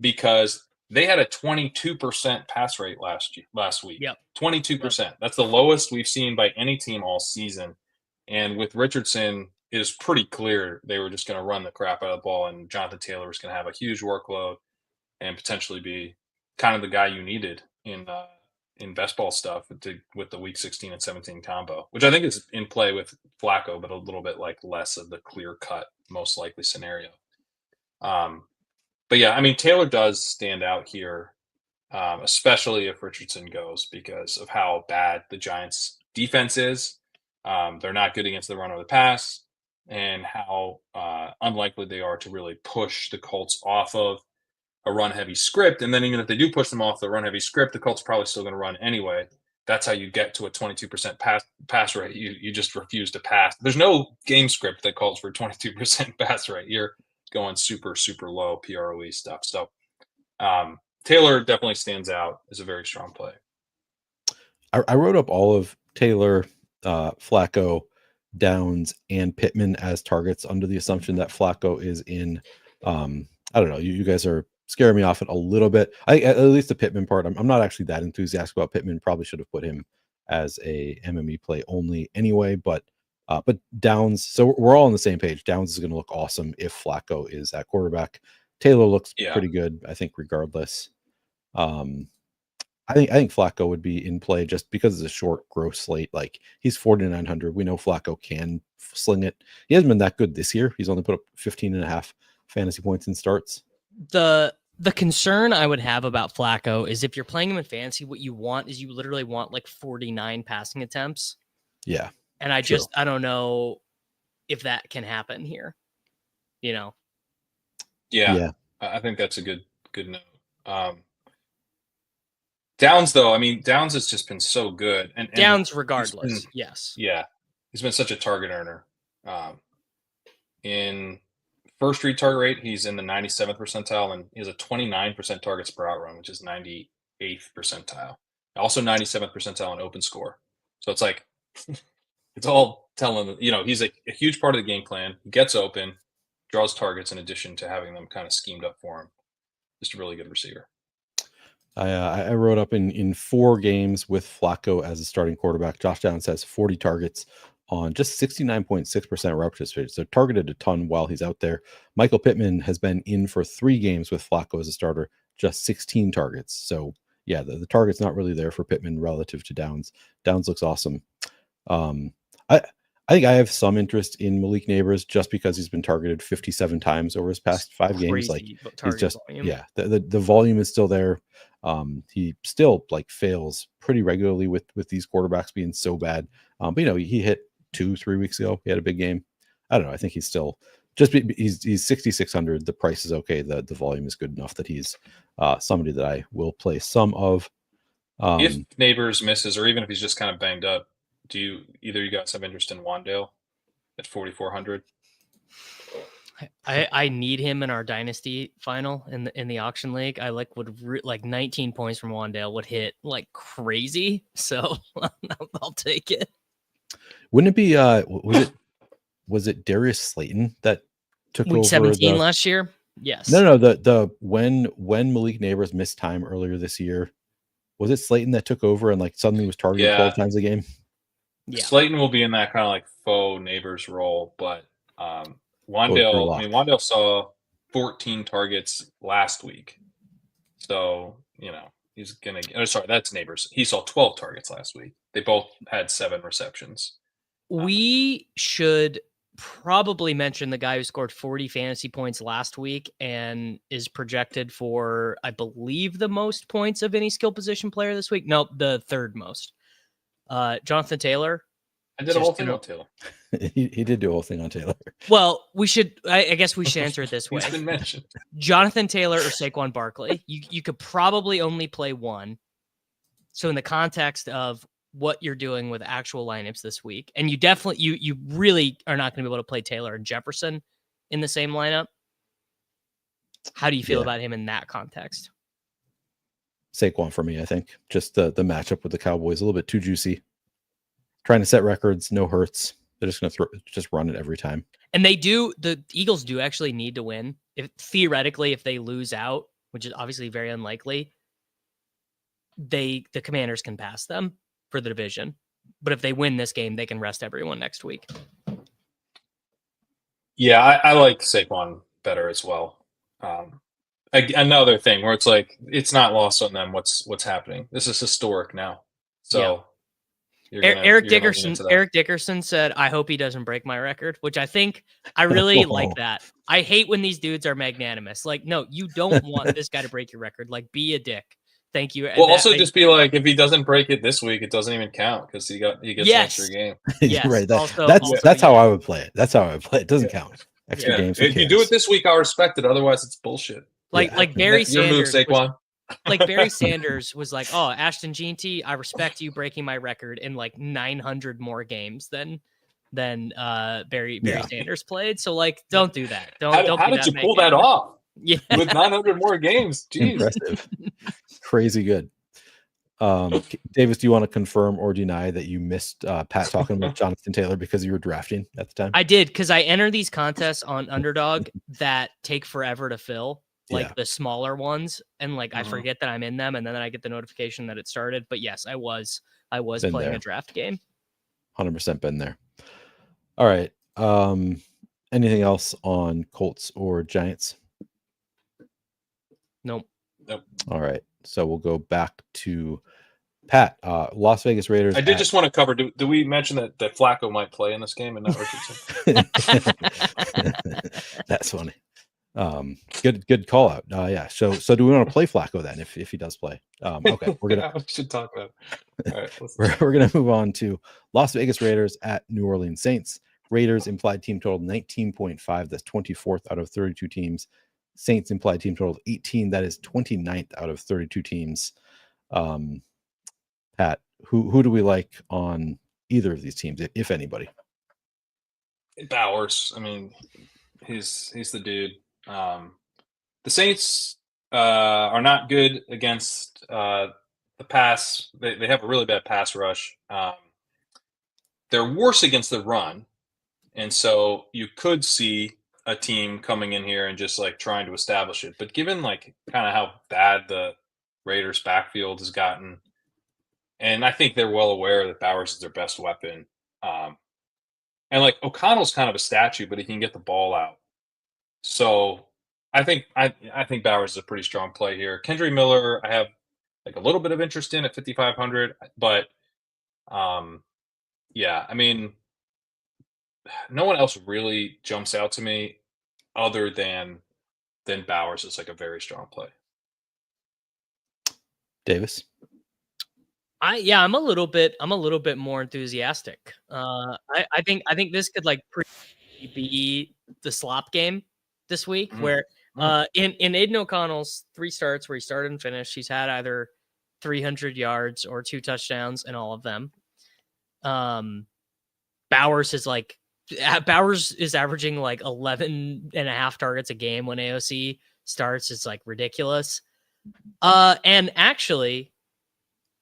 [SPEAKER 3] because they had a 22% pass rate last week.
[SPEAKER 2] Yep.
[SPEAKER 3] 22%. That's the lowest we've seen by any team all season. And with Richardson, it is pretty clear they were just going to run the crap out of the ball, and Jonathan Taylor was going to have a huge workload and potentially be kind of the guy you needed in best ball stuff with the week 16 and 17 combo, which I think is in play with Flacco, but a little bit like less of the clear cut, most likely scenario. But yeah, I mean, Taylor does stand out here, especially if Richardson goes because of how bad the Giants' defense is. They're not good against the run or the pass, and how unlikely they are to really push the Colts off of a run-heavy script. And then even if they do push them off the run-heavy script, the Colts are probably still going to run anyway. That's how you get to a 22% pass rate. You just refuse to pass. There's no game script that calls for 22% pass rate. You're going super, super low PROE stuff. So Taylor definitely stands out as a very strong play.
[SPEAKER 1] I wrote up all of Taylor, Flacco, Downs, and Pittman as targets under the assumption that Flacco is in. I don't know. You guys are scaring me off it a little bit. At least the Pittman part. I'm not actually that enthusiastic about Pittman. Probably should have put him as a MME play only anyway. But Downs. So we're all on the same page. Downs is going to look awesome if Flacco is at quarterback. Taylor looks pretty good, I think, regardless. I think Flacco would be in play just because it's a short, gross slate. Like, he's 4,900. We know Flacco can sling it. He hasn't been that good this year. He's only put up 15.5 fantasy points in starts.
[SPEAKER 2] The The concern I would have about Flacco is if you're playing him in fantasy, what you want is you literally want like 49 passing attempts.
[SPEAKER 1] Yeah.
[SPEAKER 2] And I don't know if that can happen here.
[SPEAKER 3] Yeah. I think that's a good note. Downs, though, I mean, Downs has just been so good. And
[SPEAKER 2] Downs, regardless, yes.
[SPEAKER 3] Yeah. He's been such a target earner. In first read target rate, he's in the 97th percentile, and he has a 29% targets per out run, which is 98th percentile. Also 97th percentile in open score. So it's like, it's all telling, he's a huge part of the game plan. He gets open, draws targets in addition to having them kind of schemed up for him. Just a really good receiver.
[SPEAKER 1] I wrote up in 4 games with Flacco as a starting quarterback. Josh Downs has 40 targets on just 69.6% route participation. So targeted a ton while he's out there. Michael Pittman has been in for 3 games with Flacco as a starter, just 16 targets. So yeah, the target's not really there for Pittman relative to Downs. Downs looks awesome. I think I have some interest in Malik Neighbors just because he's been targeted 57 times over his past 5 games. Like he's just volume. Yeah, the volume is still there. He still like fails pretty regularly with these quarterbacks being so bad. But he hit 2-3 weeks ago. He had a big game. I don't know. I think he's still he's 6,600. The price is okay. The volume is good enough that he's somebody that I will play some of.
[SPEAKER 3] If Neighbors misses, or even if he's just kind of banged up, do either you guys have interest in Wandale at 4,400?
[SPEAKER 2] I need him in our dynasty final in the auction league. I would 19 points from Wandale would hit like crazy. So I'll take it.
[SPEAKER 1] Wouldn't it be was it Darius Slayton that took
[SPEAKER 2] week
[SPEAKER 1] over
[SPEAKER 2] 17 last year? Yes.
[SPEAKER 1] No. The when Malik Neighbors missed time earlier this year, was it Slayton that took over and like suddenly was targeted 12 times a game?
[SPEAKER 3] Yeah. Slayton will be in that kind of like faux Neighbors role, but Wandale saw 14 targets last week. So, he's going to – sorry, that's Neighbors. He saw 12 targets last week. They both had 7 receptions.
[SPEAKER 2] We should probably mention the guy who scored 40 fantasy points last week and is projected for, I believe, the most points of any skill position player this week. Nope, the 3rd most. Jonathan Taylor.
[SPEAKER 3] I did a whole thing on Taylor.
[SPEAKER 1] he did do a whole thing on Taylor.
[SPEAKER 2] Well, we should. I guess we should answer it this way.
[SPEAKER 3] He's been mentioned.
[SPEAKER 2] Jonathan Taylor or Saquon Barkley. You could probably only play one. So in the context of what you're doing with actual lineups this week, and you definitely you really are not going to be able to play Taylor and Jefferson in the same lineup. How do you feel about him in that context?
[SPEAKER 1] Saquon for me, I think. Just the matchup with the Cowboys, a little bit too juicy. Trying to set records, no hurts. They're just going to just run it every time.
[SPEAKER 2] And the Eagles do actually need to win. Theoretically, if they lose out, which is obviously very unlikely, the Commanders can pass them for the division. But if they win this game, they can rest everyone next week.
[SPEAKER 3] Yeah, I like Saquon better as well. Another thing where it's like it's not lost on them what's happening. This is historic now. So
[SPEAKER 2] Eric Dickerson said, "I hope he doesn't break my record," which I really like that. I hate when these dudes are magnanimous. Like, no, you don't want this guy to break your record. Like, be a dick. Thank you.
[SPEAKER 3] Well, just be like, if he doesn't break it this week, it doesn't even count because he gets an extra game.
[SPEAKER 2] Yes,
[SPEAKER 1] right. That's how I would play it. That's how I would play it. It doesn't count. Extra games.
[SPEAKER 3] If you do it this week, I'll respect it. Otherwise, it's bullshit.
[SPEAKER 2] Like Barry Sanders.
[SPEAKER 3] Your move, Saquon.
[SPEAKER 2] Like Barry Sanders was like, "Oh, Ashton Jeanty, I respect you breaking my record in like 900 more games than Barry Sanders played." So like, don't do that. How did you pull that off? Yeah,
[SPEAKER 3] with 900 more games. Jeez.
[SPEAKER 1] Impressive. Crazy good. Davis, do you want to confirm or deny that you missed Pat talking about Jonathan Taylor because you were drafting at the time?
[SPEAKER 2] I did, because I enter these contests on Underdog that take forever to fill. Like the smaller ones, and like I forget that I'm in them, and then I get the notification that it started. But yes, I was been playing a draft game.
[SPEAKER 1] 100% been there. All right. Anything else on Colts or Giants?
[SPEAKER 2] Nope.
[SPEAKER 1] All right. So we'll go back to Pat. Las Vegas Raiders.
[SPEAKER 3] I did just want to cover. Do we mention that Flacco might play in this game and not Richardson?
[SPEAKER 1] That's funny. Good call out. Yeah. So do we want to play Flacco then if he does play? Okay,
[SPEAKER 3] we should talk about it. All right,
[SPEAKER 1] we're gonna move on to Las Vegas Raiders at New Orleans Saints. Raiders implied team total 19.5. That's 24th out of 32 teams. Saints implied team total 18. That is 29th out of 32 teams. Pat, who do we like on either of these teams, if anybody?
[SPEAKER 3] Bowers. I mean, he's the dude. The Saints are not good against the pass. They have a really bad pass rush. They're worse against the run. And so you could see a team coming in here and just like trying to establish it. But given like kind of how bad the Raiders backfield has gotten, and I think they're well aware that Bowers is their best weapon. And like O'Connell's kind of a statue, but he can get the ball out. So I think Bowers is a pretty strong play here. Kendry Miller, I have like a little bit of interest in at 5,500, but yeah, I mean, no one else really jumps out to me other than Bowers is like a very strong play.
[SPEAKER 1] Davis.
[SPEAKER 2] I'm a little bit more enthusiastic. I think this could like be the slop game this week, where in Aiden O'Connell's 3 starts where he started and finished, he's had either 300 yards or 2 touchdowns in all of them. Bowers is averaging like 11 and a half targets a game when AOC starts. It's like ridiculous. And actually,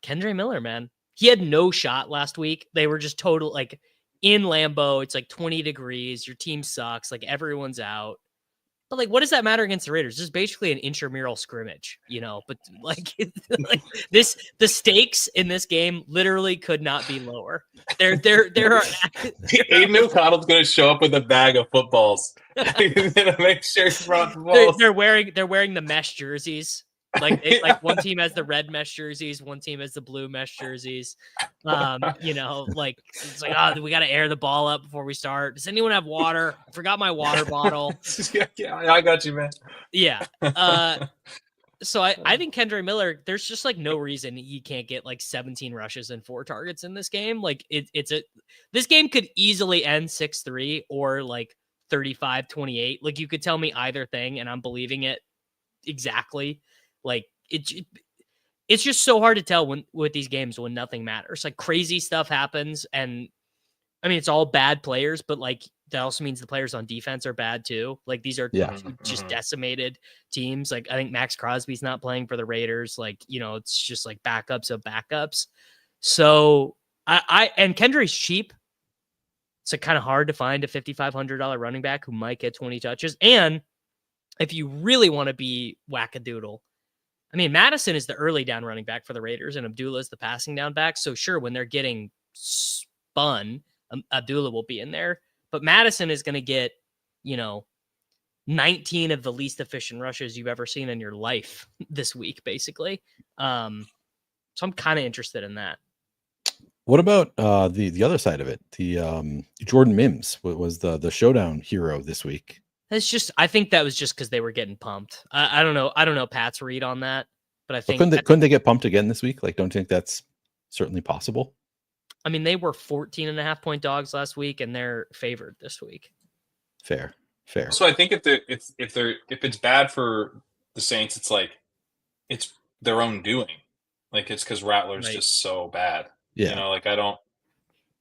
[SPEAKER 2] Kendry Miller, man, he had no shot last week. They were just total like in Lambeau. It's like 20 degrees. Your team sucks. Like everyone's out. But like, what does that matter against the Raiders? This is basically an intramural scrimmage, you know. But like, the stakes in this game literally could not be lower. There are.
[SPEAKER 3] Aiden O'Connell's going to show up with a bag of footballs. He's going to make sure he brought the balls.
[SPEAKER 2] They're wearing the mesh jerseys. Like one team has the red mesh jerseys, one team has the blue mesh jerseys. You know, like it's like, oh, we got to air the ball up before we start. Does anyone have water? I forgot my water bottle.
[SPEAKER 3] Yeah, I got you, man.
[SPEAKER 2] Yeah. So I think Kendry Miller, there's just like no reason he can't get like 17 rushes and 4 targets in this game. Like this game could easily end 6-3 or like 35-28. Like you could tell me either thing and I'm believing it exactly. Like it's just so hard to tell with these games when nothing matters. Like crazy stuff happens, and I mean it's all bad players, but like that also means the players on defense are bad too. Like these are just decimated teams. Like I think Max Crosby's not playing for the Raiders. Like, you know, it's just like backups of backups. So and Kendry's cheap. It's like kind of hard to find a $5,500 running back who might get 20 touches. And if you really want to be wackadoodle, I mean, Madison is the early down running back for the Raiders, and Abdullah is the passing down back. So sure, when they're getting spun, Abdullah will be in there. But Madison is going to get, you know, 19 of the least efficient rushes you've ever seen in your life this week, basically. So I'm kind of interested in that.
[SPEAKER 1] What about the other side of it? The Jordan Mims was the showdown hero this week.
[SPEAKER 2] It's just, I think that was just because they were getting pumped. I don't know. I don't know Pat's read on that, but I think
[SPEAKER 1] couldn't they get pumped again this week? Like, don't you think that's certainly possible?
[SPEAKER 2] I mean, they were 14.5 point dogs last week, and they're favored this week.
[SPEAKER 1] Fair.
[SPEAKER 3] So I think if it's bad for the Saints, it's like it's their own doing. Like it's because Rattler's just so bad.
[SPEAKER 1] Yeah.
[SPEAKER 3] You know, like I don't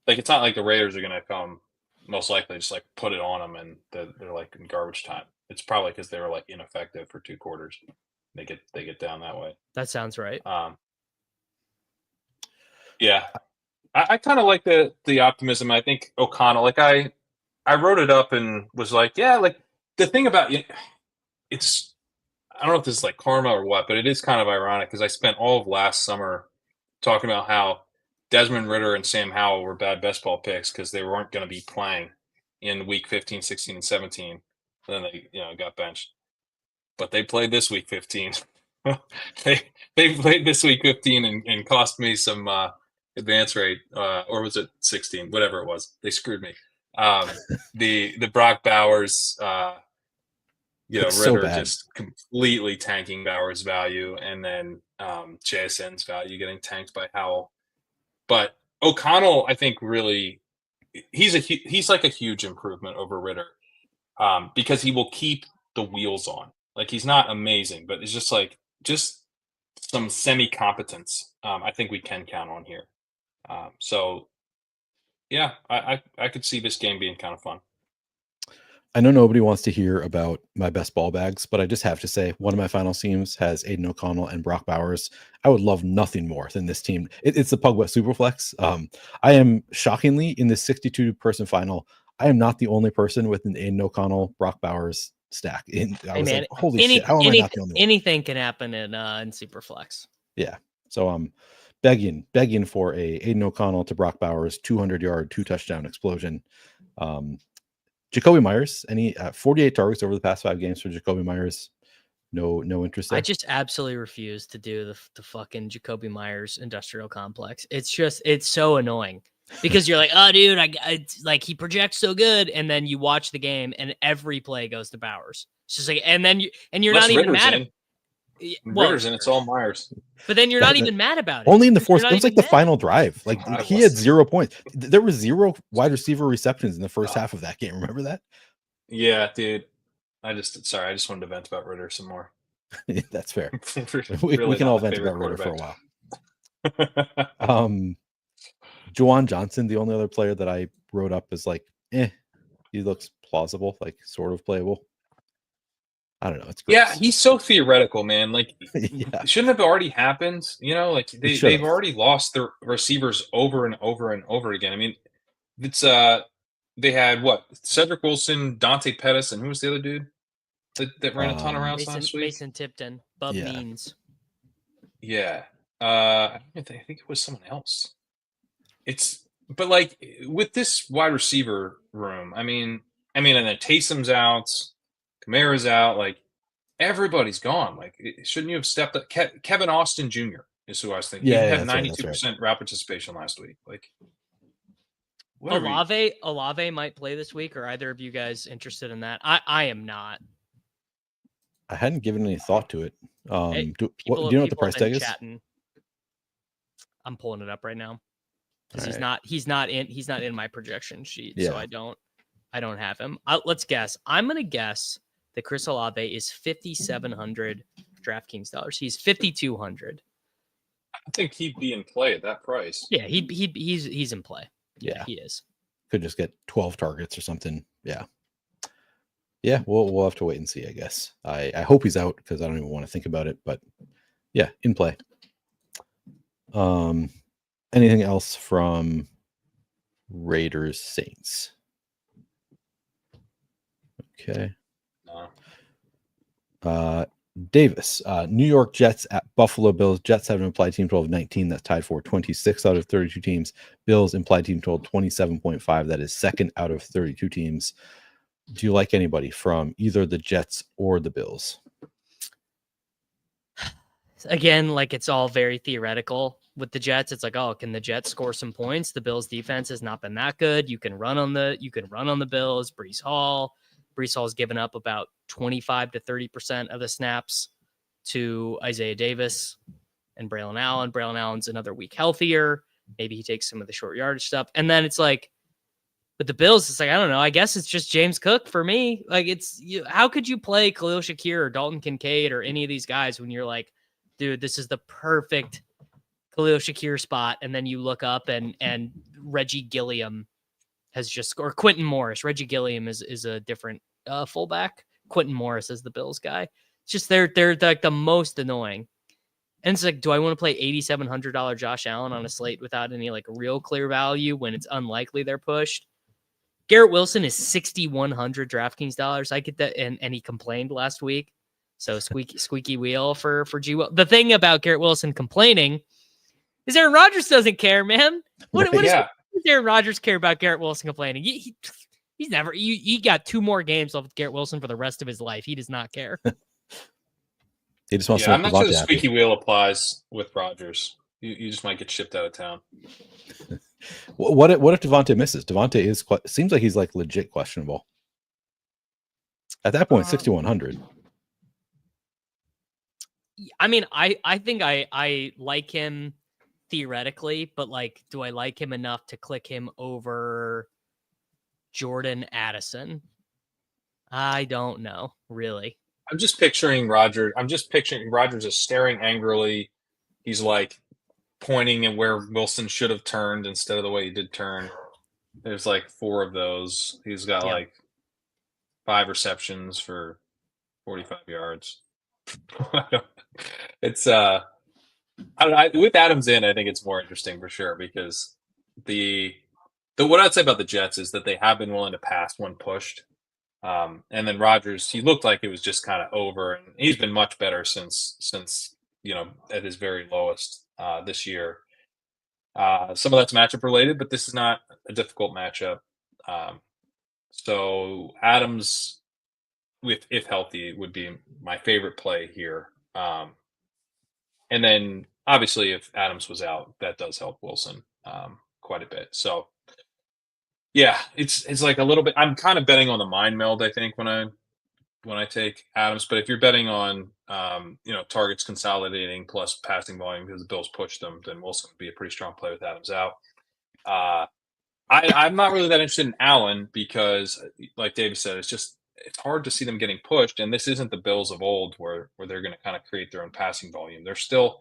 [SPEAKER 3] like. It's not like the Raiders are going to come. Most likely just like put it on them and they're like in garbage time. It's probably because they were like ineffective for 2 quarters. They get down that way.
[SPEAKER 2] That sounds right.
[SPEAKER 3] Yeah, I kind of like the optimism. I think O'Connell, like I wrote it up and was like, yeah, like the thing about it's, I don't know if this is like karma or what, but it is kind of ironic because I spent all of last summer talking about how Desmond Ridder and Sam Howell were bad best ball picks because they weren't going to be playing in week 15, 16, and 17. And then they, got benched. But they played this week 15. they played this week 15 and cost me some advance rate, or was it 16? Whatever it was, they screwed me. The Brock Bowers, Ritter
[SPEAKER 1] so bad.
[SPEAKER 3] just completely tanking Bauer's value, and then JSN's value getting tanked by Howell. But O'Connell, I think, really, he's like a huge improvement over Ritter, because he will keep the wheels on. Like, he's not amazing, but it's just some semi-competence. I think we can count on here. So yeah, I could see this game being kind of fun.
[SPEAKER 1] I know nobody wants to hear about my best ball bags, but I just have to say one of my final teams has Aiden O'Connell and Brock Bowers. I would love nothing more than this team. It's the Pugwet Superflex. I am shockingly in this 62-person final. I am not the only person with an Aiden O'Connell, Brock Bowers stack. I was like, holy shit, how am I not the only one?
[SPEAKER 2] Anything can happen in Superflex.
[SPEAKER 1] Yeah. So I'm begging for a Aiden O'Connell to Brock Bowers 200-yard, 2-touchdown explosion. Jacoby Myers, any 48 targets over the past 5 games for Jacoby Myers. No interest there.
[SPEAKER 2] I just absolutely refuse to do the fucking Jacoby Myers industrial complex. It's so annoying because you're like, oh, dude, I like he projects so good, and then you watch the game and every play goes to Bowers. It's just like, and you're not even mad at. Well,
[SPEAKER 3] Ritter's in, it's all Myers.
[SPEAKER 2] But then you're not even mad about it.
[SPEAKER 1] Only in the fourth. It was like the final drive. Like he had 0 points. There were 0 wide receiver receptions in the first half of that game. Remember that?
[SPEAKER 3] Yeah, dude. I just wanted to vent about Ritter some more.
[SPEAKER 1] That's fair.
[SPEAKER 3] Really
[SPEAKER 1] we can all vent about Ritter for a while. Juwan Johnson, the only other player that I wrote up is like, he looks plausible, like sort of playable. I don't know. It's gross.
[SPEAKER 3] Yeah, he's so theoretical, man. Like,
[SPEAKER 1] yeah.
[SPEAKER 3] Shouldn't have already happened. Like they've already lost their receivers over and over and over again. I mean, it's they had what? Cedric Wilson, Dante Pettis, and who was the other dude that ran a ton of rounds last week?
[SPEAKER 2] Mason Tipton, Bub Means.
[SPEAKER 3] Yeah, I think it was someone else. But like with this wide receiver room, I mean, and then Taysom's out. Kamara's out. Like, everybody's gone. Like, shouldn't you have stepped up? Kevin Austin Jr. is who I was thinking. He had 92% route participation last week. Like,
[SPEAKER 2] Olave might play this week. Are either of you guys interested in that? I am not.
[SPEAKER 1] I hadn't given any thought to it. Do you know what the price tag is?
[SPEAKER 2] I'm pulling it up right now because he's not in my projection sheet, so I don't have him. Let's guess. I'm gonna guess that Chris Olave is $5,700 DraftKings dollars. He's $5,200.
[SPEAKER 3] I think he'd be in play at that price.
[SPEAKER 2] Yeah, he's in play.
[SPEAKER 1] Yeah,
[SPEAKER 2] he is.
[SPEAKER 1] Could just get 12 targets or something. Yeah. We'll have to wait and see. I guess. I hope he's out because I don't even want to think about it. But yeah, in play. Anything else from Raiders Saints? Okay. Davis, New York Jets at Buffalo Bills. Jets have an implied team total of 19. That's tied for 26 out of 32 teams. Bills implied team total 27.5. That is second out of 32 teams. Do you like anybody from either the Jets or the Bills?
[SPEAKER 2] Again, like, it's all very theoretical with the Jets. It's like, oh, can the Jets score some points? The Bills defense has not been that good. You can run on the Bills. Breece Hall's given up about 25 to 30% of the snaps to Isaiah Davis and Braylon Allen. Braylon Allen's another week healthier. Maybe he takes some of the short yardage stuff. And then it's like, with the Bills, it's like, I don't know. I guess it's just James Cook for me. Like, how could you play Khalil Shakir or Dalton Kincaid or any of these guys when you're like, dude, this is the perfect Khalil Shakir spot. And then you look up and Reggie Gilliam has just scored. Quentin Morris. Reggie Gilliam is a different fullback. Quentin Morris is the Bills guy. It's just they're like the most annoying. And it's like, do I want to play $8,700 Josh Allen on a slate without any like real clear value when it's unlikely they're pushed? Garrett Wilson is $6,100 DraftKings dollars. I get that, and he complained last week. So squeaky wheel for G. The thing about Garrett Wilson complaining is Aaron Rodgers doesn't care, man. What does Aaron Rodgers care about Garrett Wilson complaining? He's never. He got 2 more games off with Garrett Wilson for the rest of his life. He does not care.
[SPEAKER 1] He just wants to.
[SPEAKER 3] I'm not sure the squeaky wheel applies with Rodgers. You just might get shipped out of town.
[SPEAKER 1] What if Devontae misses? Devontae seems like he's like legit questionable. At that point, 6,100.
[SPEAKER 2] I mean, I think I like him theoretically, but like, do I like him enough to click him over Jordan Addison? I don't know, really.
[SPEAKER 3] I'm just picturing Rodgers. Rodgers is staring angrily. He's like pointing at where Wilson should have turned instead of the way he did turn. There's like 4 of those. He's got like 5 receptions for 45 yards. It's I don't know. With Adams in, I think it's more interesting for sure because the what I'd say about the Jets is that they have been willing to pass when pushed. And then Rodgers, he looked like it was just kind of over, and he's been much better since at his very lowest this year. Some of that's matchup related, but this is not a difficult matchup. So Adams, if healthy, would be my favorite play here. And then obviously if Adams was out, that does help Wilson quite a bit. So yeah, it's like a little bit. I'm kind of betting on the mind meld, I think, when I take Adams. But if you're betting on targets consolidating plus passing volume because the Bills pushed them, then Wilson would be a pretty strong play with Adams out. I'm not really that interested in Allen because, like Davis said, it's hard to see them getting pushed. And this isn't the Bills of old where they're going to kind of create their own passing volume. They're still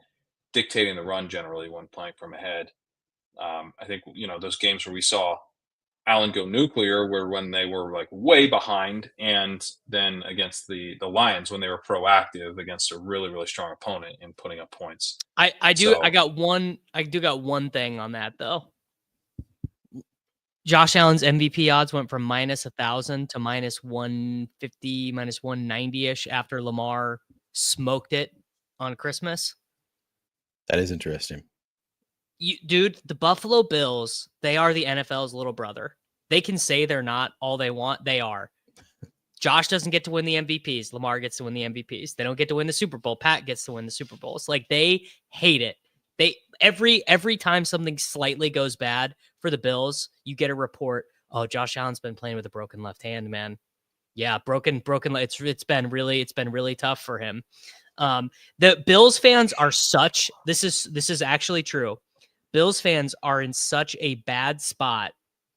[SPEAKER 3] dictating the run generally when playing from ahead. I think, those games where we saw Allen go nuclear were when they were like way behind, and then against the Lions when they were proactive against a really, really strong opponent and putting up points.
[SPEAKER 2] I do got one thing on that though. Josh Allen's MVP odds went from minus 1,000 to minus 150, minus 190-ish after Lamar smoked it on Christmas.
[SPEAKER 1] That is interesting.
[SPEAKER 2] Dude, the Buffalo Bills, they are the NFL's little brother. They can say they're not all they want. They are. Josh doesn't get to win the MVPs. Lamar gets to win the MVPs. They don't get to win the Super Bowl. Pat gets to win the Super Bowls. Like, they hate it. They every time something slightly goes bad for the Bills, you get a report. Oh, Josh Allen's been playing with a broken left hand, man. Yeah, broken. It's been really tough for him. The Bills fans are such. This is actually true. Bills fans are in such a bad spot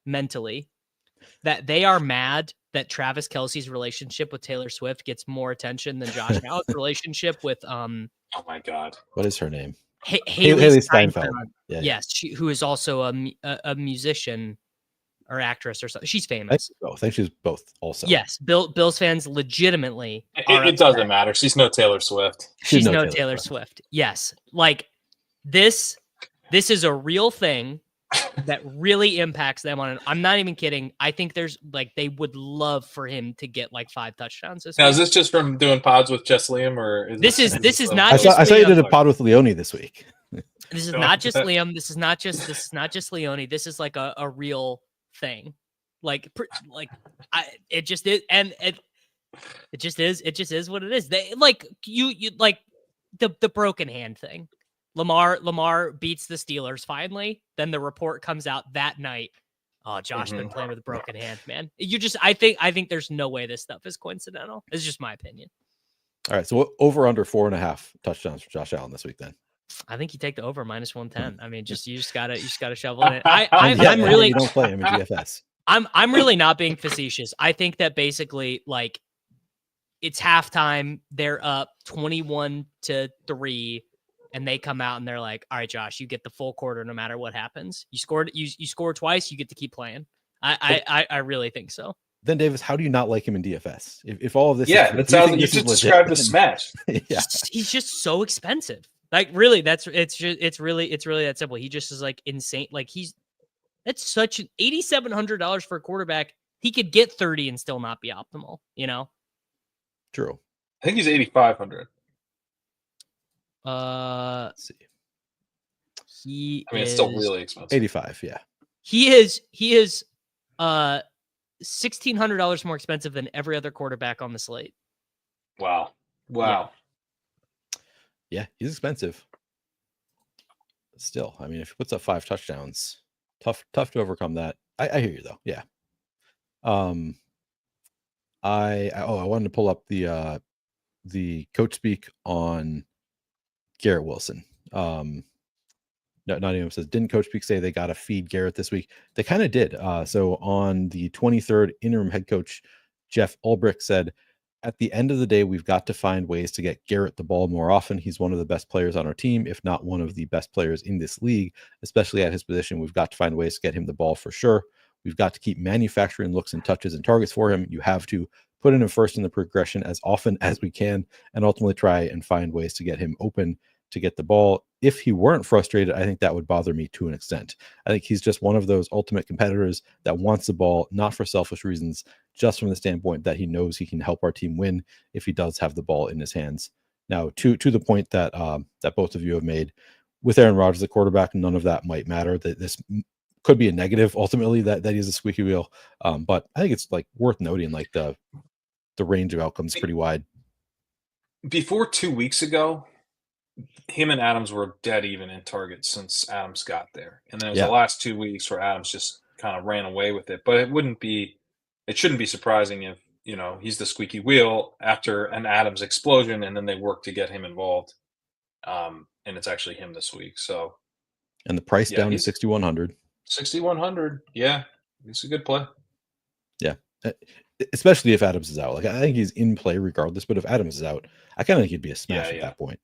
[SPEAKER 2] mentally that they are mad that Travis Kelce's relationship with Taylor Swift gets more attention than Josh Allen's relationship with
[SPEAKER 3] oh my God,
[SPEAKER 1] what is her name?
[SPEAKER 2] Haley Steinfeld.
[SPEAKER 1] Yeah.
[SPEAKER 2] Yes, who is also a musician or actress or something. She's famous.
[SPEAKER 1] I think she's both also.
[SPEAKER 2] Yes, Bills fans legitimately.
[SPEAKER 3] It doesn't matter. She's no Taylor Swift.
[SPEAKER 2] She's no Taylor Swift. Yes, like this is a real thing that really impacts them on it. I'm not even kidding. I think there's they would love for him to get 5 touchdowns this week.
[SPEAKER 3] Is this just from doing pods with Jess Liam, or
[SPEAKER 2] this is not?
[SPEAKER 1] I saw you did a pod with Leone this week.
[SPEAKER 2] This is not just Liam. This is not just Leone. This is like a real thing. It just is, and it just is what it is. They you the broken hand thing. Lamar beats the Steelers finally. Then the report comes out that night. Oh, Josh been playing with a broken hand, man. I think there's no way this stuff is coincidental. It's just my opinion.
[SPEAKER 1] All right, so over under 4.5 touchdowns for Josh Allen this week then.
[SPEAKER 2] I think you take the over minus 110. I mean, you just gotta shovel it in. I'm really
[SPEAKER 1] you don't play him in DFS.
[SPEAKER 2] I'm really not being facetious. I think that basically it's halftime. They're up 21-3. And they come out and they're like, all right, Josh, you get the full quarter no matter what happens. You scored twice, you get to keep playing. I really think so.
[SPEAKER 1] Then Davis, how do you not like him in DFS? If all of this,
[SPEAKER 3] that sounds like you just described the smash.
[SPEAKER 2] Yeah. He's just so expensive. Really, it's really that simple. He just is insane. That's such an $8,700 for a quarterback. He could get 30 and still not be optimal.
[SPEAKER 1] True.
[SPEAKER 3] I think he's 8,500.
[SPEAKER 1] Let's see.
[SPEAKER 3] It's still really expensive.
[SPEAKER 1] 85, yeah.
[SPEAKER 2] He is $1,600 more expensive than every other quarterback on the slate.
[SPEAKER 3] Wow.
[SPEAKER 1] Yeah, he's expensive. Still, if he puts up 5 touchdowns, tough to overcome that. I hear you though. Yeah. I wanted to pull up the coach speak on Garrett Wilson. Not even says, didn't Coach Speak say they got to feed Garrett this week? They kind of did. So on the 23rd, interim head coach Jeff Ulbrich said, at the end of the day, we've got to find ways to get Garrett the ball more often. He's one of the best players on our team, if not one of the best players in this league, especially at his position. We've got to find ways to get him the ball for sure. We've got to keep manufacturing looks and touches and targets for him. You have to put him first in the progression as often as we can, and ultimately try and find ways to get him open to get the ball. If he weren't frustrated, I think that would bother me to an extent. I think he's just one of those ultimate competitors that wants the ball, not for selfish reasons, just from the standpoint that he knows he can help our team win if he does have the ball in his hands. Now, to the point that that both of you have made, with Aaron Rodgers, the quarterback, none of that might matter. That this could be a negative ultimately that he's a squeaky wheel. But I think it's like worth noting, like the range of outcomes pretty wide.
[SPEAKER 3] Before 2 weeks ago, him and Adams were dead even in targets since Adams got there. And then it was the last 2 weeks where Adams just kind of ran away with it. But it shouldn't be surprising if, he's the squeaky wheel after an Adams explosion and then they work to get him involved. And it's actually him this week. So,
[SPEAKER 1] and the price down to 6,100.
[SPEAKER 3] 6,100. Yeah. It's a good play.
[SPEAKER 1] Yeah. Especially if Adams is out. Like, I think he's in play regardless, but if Adams is out, I kind of think he'd be a smash at that point.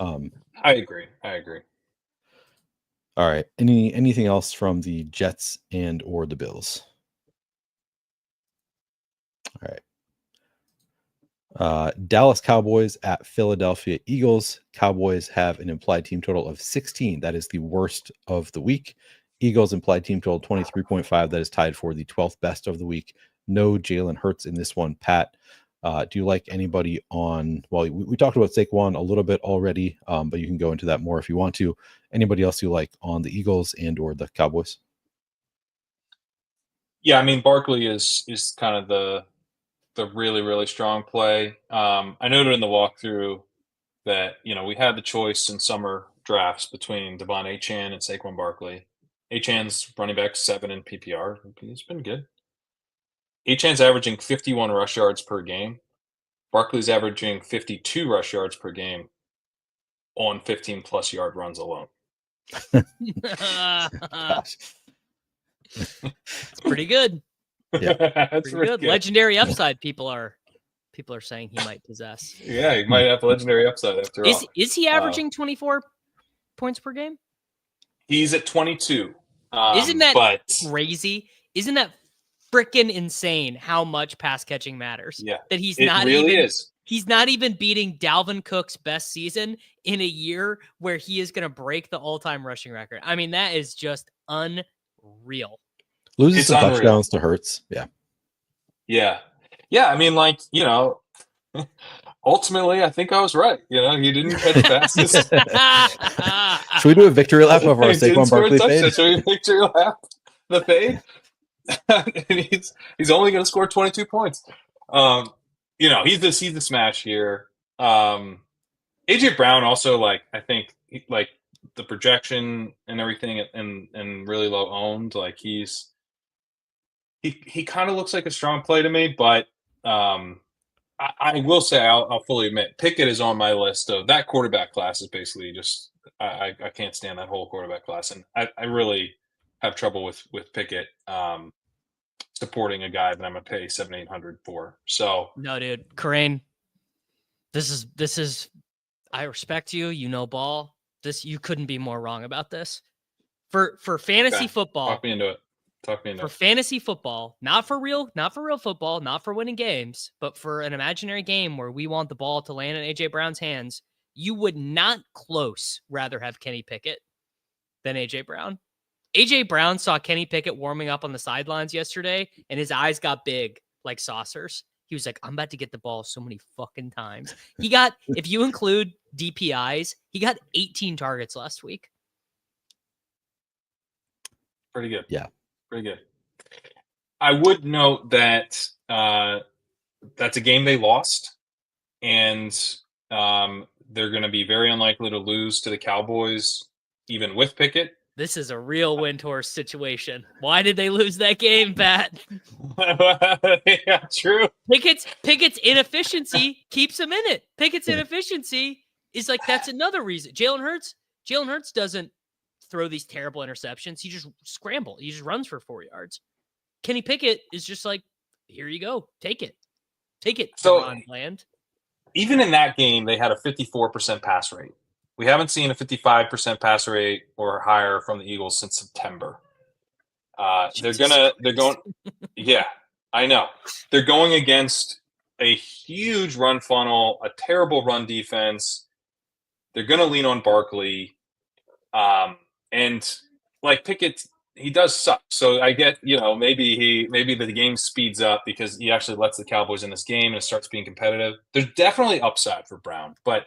[SPEAKER 3] I agree.
[SPEAKER 1] All right. Anything else from the Jets and or the Bills? All right. Dallas Cowboys at Philadelphia Eagles. Cowboys have an implied team total of 16. That is the worst of the week. Eagles implied team total 23.5. That is tied for the 12th best of the week. No Jalen Hurts in this one. Pat, do you like anybody on? Well, we talked about Saquon a little bit already, but you can go into that more if you want to. Anybody else you like on the Eagles and or the Cowboys?
[SPEAKER 3] Yeah, I mean, Barkley is kind of the really, really strong play. I noted in the walkthrough that, we had the choice in summer drafts between Devon Achane and Saquon Barkley. Achane's running back 7 in PPR. He's been good. Achane's averaging 51 rush yards per game. Barkley's averaging 52 rush yards per game on 15-plus yard runs alone.
[SPEAKER 2] Gosh. It's pretty good.
[SPEAKER 1] Yeah,
[SPEAKER 2] that's pretty good. Legendary upside. People are saying he might possess.
[SPEAKER 3] Yeah, he might have legendary upside after all.
[SPEAKER 2] Is he averaging 24 points per game?
[SPEAKER 3] He's at 22.
[SPEAKER 2] Isn't that crazy? Isn't that freaking insane how much pass catching matters?
[SPEAKER 3] Yeah,
[SPEAKER 2] that he's
[SPEAKER 3] it
[SPEAKER 2] not
[SPEAKER 3] really
[SPEAKER 2] even.
[SPEAKER 3] Is.
[SPEAKER 2] He's not even beating Dalvin Cook's best season in a year where he is going to break the all-time rushing record. I mean, that is just unreal.
[SPEAKER 1] Loses some touchdowns to Hurts. Yeah.
[SPEAKER 3] I mean, ultimately, I think I was right. He didn't catch passes.
[SPEAKER 1] Should we do a victory lap of our Saquon Barkley fade?
[SPEAKER 3] Should we victory lap the fade? And he's only going to score 22 points. He's the smash here. AJ Brown also, I think, the projection and everything and really low owned, he kind of looks like a strong play to me, but I will say I'll fully admit Pickett is on my list of that quarterback class is basically just I can't stand that whole quarterback class, and I really have trouble with Pickett supporting a guy that I'm gonna pay $700-800 for. So
[SPEAKER 2] no, dude, Kerrane, this is I respect you. Ball. You couldn't be more wrong about this. For fantasy football.
[SPEAKER 3] Talk me into it.
[SPEAKER 2] For fantasy football, not for real football, not for winning games, but for an imaginary game where we want the ball to land in AJ Brown's hands, you would not close rather have Kenny Pickett than AJ Brown. AJ Brown saw Kenny Pickett warming up on the sidelines yesterday, and his eyes got big like saucers. He was like, I'm about to get the ball so many fucking times. He got, if you include DPIs, he got 18 targets last week.
[SPEAKER 3] Pretty good.
[SPEAKER 1] Yeah.
[SPEAKER 3] Pretty good. I would note that that's a game they lost, and they're going to be very unlikely to lose to the Cowboys, even with Pickett.
[SPEAKER 2] This is a real wind horse situation. Why did they lose that game, Pat?
[SPEAKER 3] Yeah, true.
[SPEAKER 2] Pickett's inefficiency keeps him in it. Pickett's inefficiency is like, that's another reason. Jalen Hurts doesn't throw these terrible interceptions. He just scrambles. He just runs for 4 yards. Kenny Pickett is just like, here you go. Take it.
[SPEAKER 3] So
[SPEAKER 2] Land.
[SPEAKER 3] Even in that game, they had a 54% pass rate. We haven't seen a 55% pass rate or higher from the Eagles since September. They're going. Yeah, I know. They're going against a huge run funnel, a terrible run defense. They're going to lean on Barkley. And like Pickett, he does suck. So I get, maybe the game speeds up because he actually lets the Cowboys in this game and it starts being competitive. There's definitely upside for Brown, but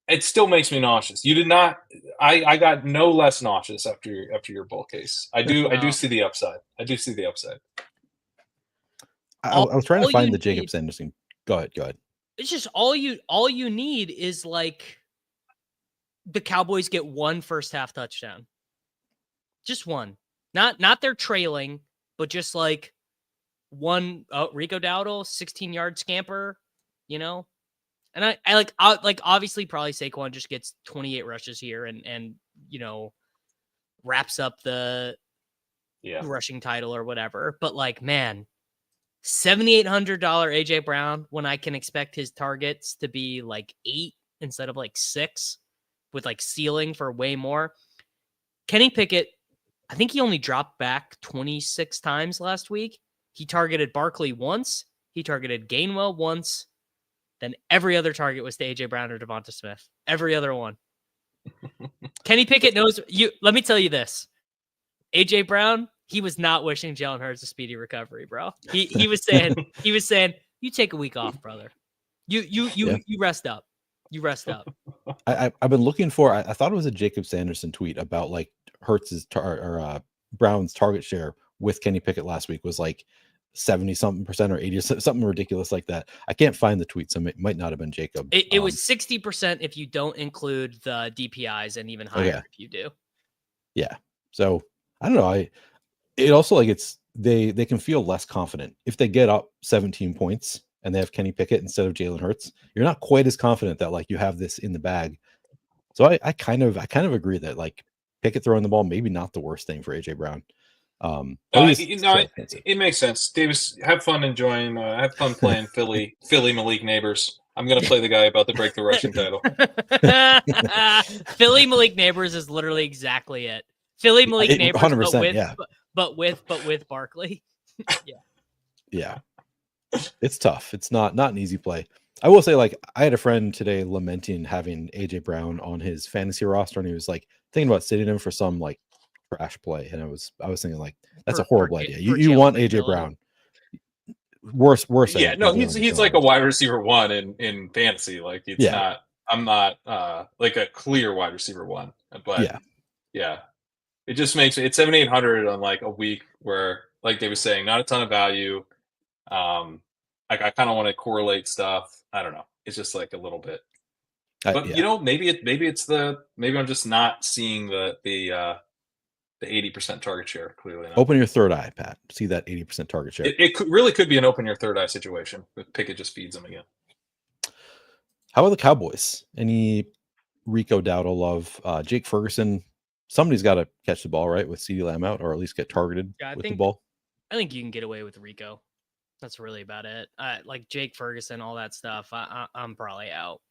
[SPEAKER 3] it still makes me nauseous. You did not. I got no less nauseous after your bull case. I do see the upside. I
[SPEAKER 1] was trying to find the Jacob Sanderson. Go ahead.
[SPEAKER 2] It's just all you need is like the Cowboys get one first half touchdown. Just one. Not they're trailing, but just like one. Rico Dowdle, 16-yard scamper, And I like obviously probably Saquon just gets 28 rushes here and wraps up the rushing title or whatever. But like, man, $7,800 AJ Brown when I can expect his targets to be like 8 instead of like 6 with like ceiling for way more. Kenny Pickett, I think he only dropped back 26 times last week. He targeted Barkley once. He targeted Gainwell once. Then every other target was to AJ Brown or Devonta Smith. Every other one. Kenny Pickett knows you. Let me tell you this: AJ Brown, he was not wishing Jalen Hurts a speedy recovery, bro. He was saying, you take a week off, brother. You rest up. You rest up.
[SPEAKER 1] I've been looking for. I thought it was a Jacob Sanderson tweet about like Hurts's Brown's target share with Kenny Pickett last week was like 70-something% or 80 something ridiculous like that. I can't find the tweet, so it might not have been Jacob.
[SPEAKER 2] It was 60% if you don't include the DPIs, and even higher if you do. Yeah.
[SPEAKER 1] So I don't know. It also like they can feel less confident if they get up 17 points and they have Kenny Pickett instead of Jalen Hurts. You're not quite as confident that like you have this in the bag. So I kind of agree that like Pickett throwing the ball maybe not the worst thing for AJ Brown.
[SPEAKER 3] It makes sense. Davis, have fun enjoying. Have fun playing Philly Malik Neighbors. I'm gonna play the guy about to break the rushing title.
[SPEAKER 2] Philly Malik Neighbors is literally exactly it. Philly Malik Neighbors, 100%, but with Barkley.
[SPEAKER 1] Yeah. It's tough. It's not an easy play. I will say, like, I had a friend today lamenting having AJ Brown on his fantasy roster, and he was like thinking about sitting him for some like trash play, and I was thinking like that's a horrible idea. You want AJ Brown. Worse.
[SPEAKER 3] Yeah, no, he's like a wide receiver 1 in fantasy. Like it's not. I'm not like a clear wide receiver 1, but yeah. It just makes it's 7,800 on like a week where, like Dave was saying, not a ton of value. I kind of want to correlate stuff. I don't know. It's just like a little bit. But maybe I'm just not seeing the 80% target share clearly enough.
[SPEAKER 1] Open your third eye, Pat. See that 80% target share.
[SPEAKER 3] It really could be an open your third eye situation. If Pickett just feeds them again.
[SPEAKER 1] How about the Cowboys? Any Rico Dowdle love? Jake Ferguson. Somebody's got to catch the ball, right, with CeeDee Lamb out, or at least get targeted with the ball.
[SPEAKER 2] I think you can get away with Rico. That's really about it. Like Jake Ferguson, all that stuff. I'm probably out.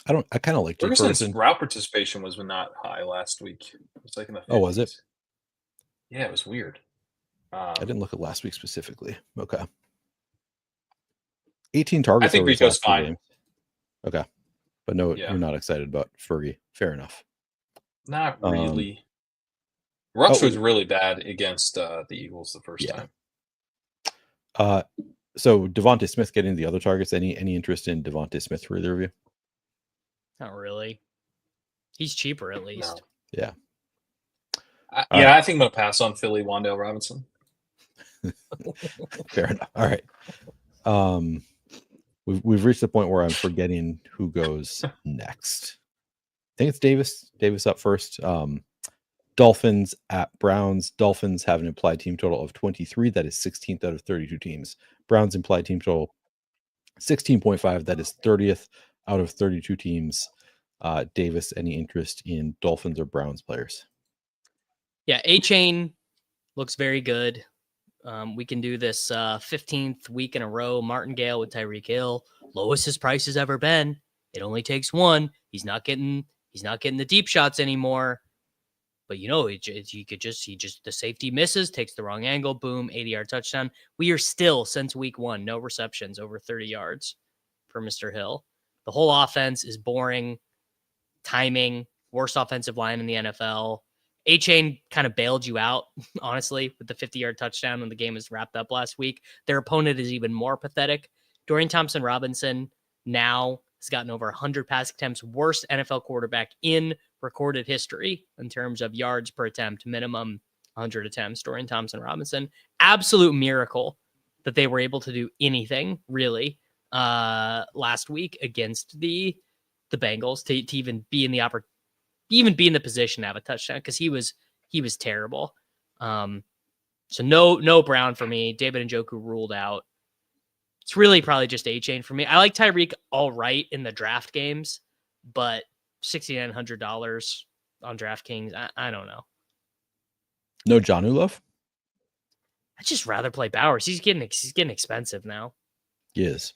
[SPEAKER 1] I kind of like Jake Ferguson's
[SPEAKER 3] route participation was not high last week. It was like in the 50s.
[SPEAKER 1] Oh, was it?
[SPEAKER 3] Yeah, it was weird.
[SPEAKER 1] I didn't look at last week specifically. Okay. 18 targets.
[SPEAKER 3] I think Rico's fine.
[SPEAKER 1] Okay. But no, you're not excited about Fergie. Fair enough.
[SPEAKER 3] Not really. Rush was really bad against the Eagles the first time.
[SPEAKER 1] So Devonta Smith getting the other targets. Any interest in Devonta Smith for either of you?
[SPEAKER 2] Not really. He's cheaper at least.
[SPEAKER 1] No. Yeah.
[SPEAKER 3] I think I'm gonna pass on Philly Wan'Dale Robinson.
[SPEAKER 1] Fair enough. All right. We've reached the point where I'm forgetting who goes next. I think it's Davis. Davis up first. Dolphins at Browns. Dolphins have an implied team total of 23. That is 16th out of 32 teams. Browns implied team total 16.5. That is 30th out of 32 teams. Davis, any interest in Dolphins or Browns players?
[SPEAKER 2] Yeah, Achane looks very good. We can do this 15th week in a row. Martingale with Tyreek Hill, lowest his price has ever been. It only takes one. He's not getting the deep shots anymore. But the safety misses, takes the wrong angle, boom, 80-yard touchdown. We are still, since week 1, no receptions over 30 yards for Mr. Hill. The whole offense is boring, timing, worst offensive line in the NFL. Achane kind of bailed you out, honestly, with the 50-yard touchdown when the game was wrapped up last week. Their opponent is even more pathetic. Dorian Thompson-Robinson now has gotten over 100 pass attempts, worst NFL quarterback in recorded history in terms of yards per attempt, minimum 100 attempts. Dorian Thompson-Robinson, absolute miracle that they were able to do anything really last week against the Bengals to even be in the position to have a touchdown, because he was terrible. So no Brown for me. David Njoku ruled out. It's really probably just Achane for me. I like Tyreek all right in the draft games, but $6,900 on DraftKings, I don't know.
[SPEAKER 1] No Jonnu love?
[SPEAKER 2] I'd just rather play Bowers. He's getting expensive now.
[SPEAKER 1] He is.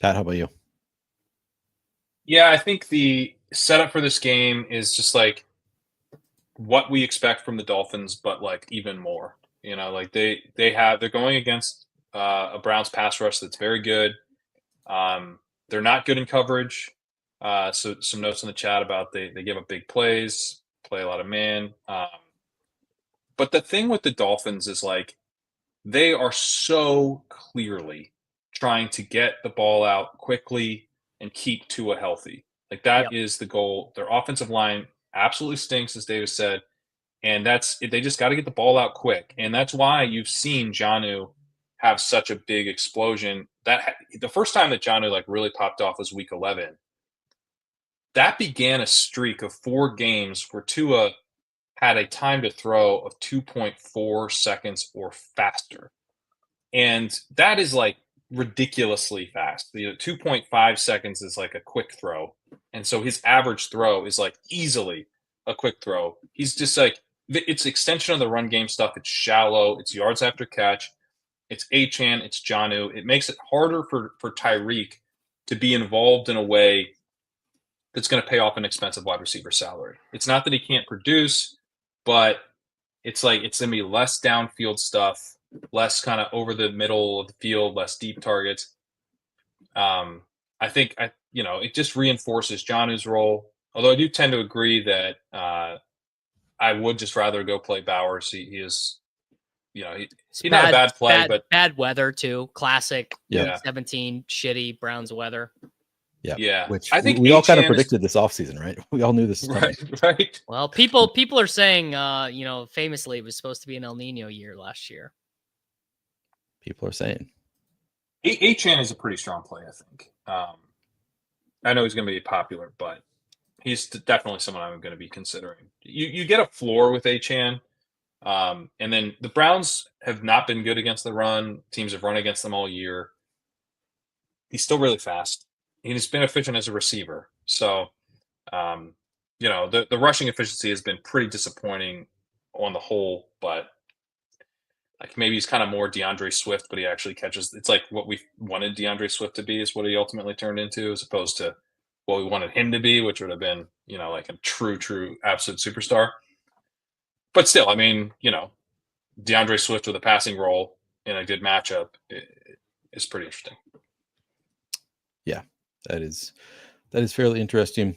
[SPEAKER 1] Pat, how about you?
[SPEAKER 3] Yeah, I think the setup for this game is just like what we expect from the Dolphins, but like even more. You know, like they're going against a Browns pass rush that's very good. They're not good in coverage. So some notes in the chat about they give up big plays, play a lot of man. But the thing with the Dolphins is like they are so clearly trying to get the ball out quickly and keep Tua healthy. Like that is the goal. Their offensive line absolutely stinks, as Davis said. And they just got to get the ball out quick. And that's why you've seen Jonnu have such a big explosion. The first time that Jonnu like really popped off was week 11. That began a streak of 4 games where Tua had a time to throw of 2.4 seconds or faster. And that is like ridiculously fast. 2.5 seconds is like a quick throw. And so his average throw is like easily a quick throw. He's just like, it's extension of the run game stuff. It's shallow. It's yards after catch. It's Achane. It's Jonnu. It makes it harder for Tyreek to be involved in a way that's going to pay off an expensive wide receiver salary. It's not that he can't produce, but it's like it's going to be less downfield stuff, less kind of over the middle of the field, less deep targets. I think it just reinforces Jonnu's role. Although I do tend to agree that I would just rather go play Bowers. He is, he's not a bad play, but
[SPEAKER 2] bad weather too. Classic.
[SPEAKER 1] Yeah.
[SPEAKER 2] 17 shitty Browns weather.
[SPEAKER 3] Yeah.
[SPEAKER 1] Which
[SPEAKER 3] I think
[SPEAKER 1] we all kind of predicted this offseason, right? We all knew this was coming.
[SPEAKER 3] Right.
[SPEAKER 2] Well, people are saying, famously it was supposed to be an El Nino year last year.
[SPEAKER 1] People are saying.
[SPEAKER 3] Achane is a pretty strong play, I think. I know he's going to be popular, but he's definitely someone I'm going to be considering. You get a floor with Achane, and then the Browns have not been good against the run. Teams have run against them all year. He's still really fast. He's been efficient as a receiver. So, the rushing efficiency has been pretty disappointing on the whole, but like maybe he's kind of more DeAndre Swift, but he actually catches. It's like what we wanted DeAndre Swift to be is what he ultimately turned into, as opposed to what we wanted him to be, which would have been, like a true, absolute superstar. But still, I mean, DeAndre Swift with a passing role in a good matchup is pretty interesting.
[SPEAKER 1] Yeah, that is fairly interesting.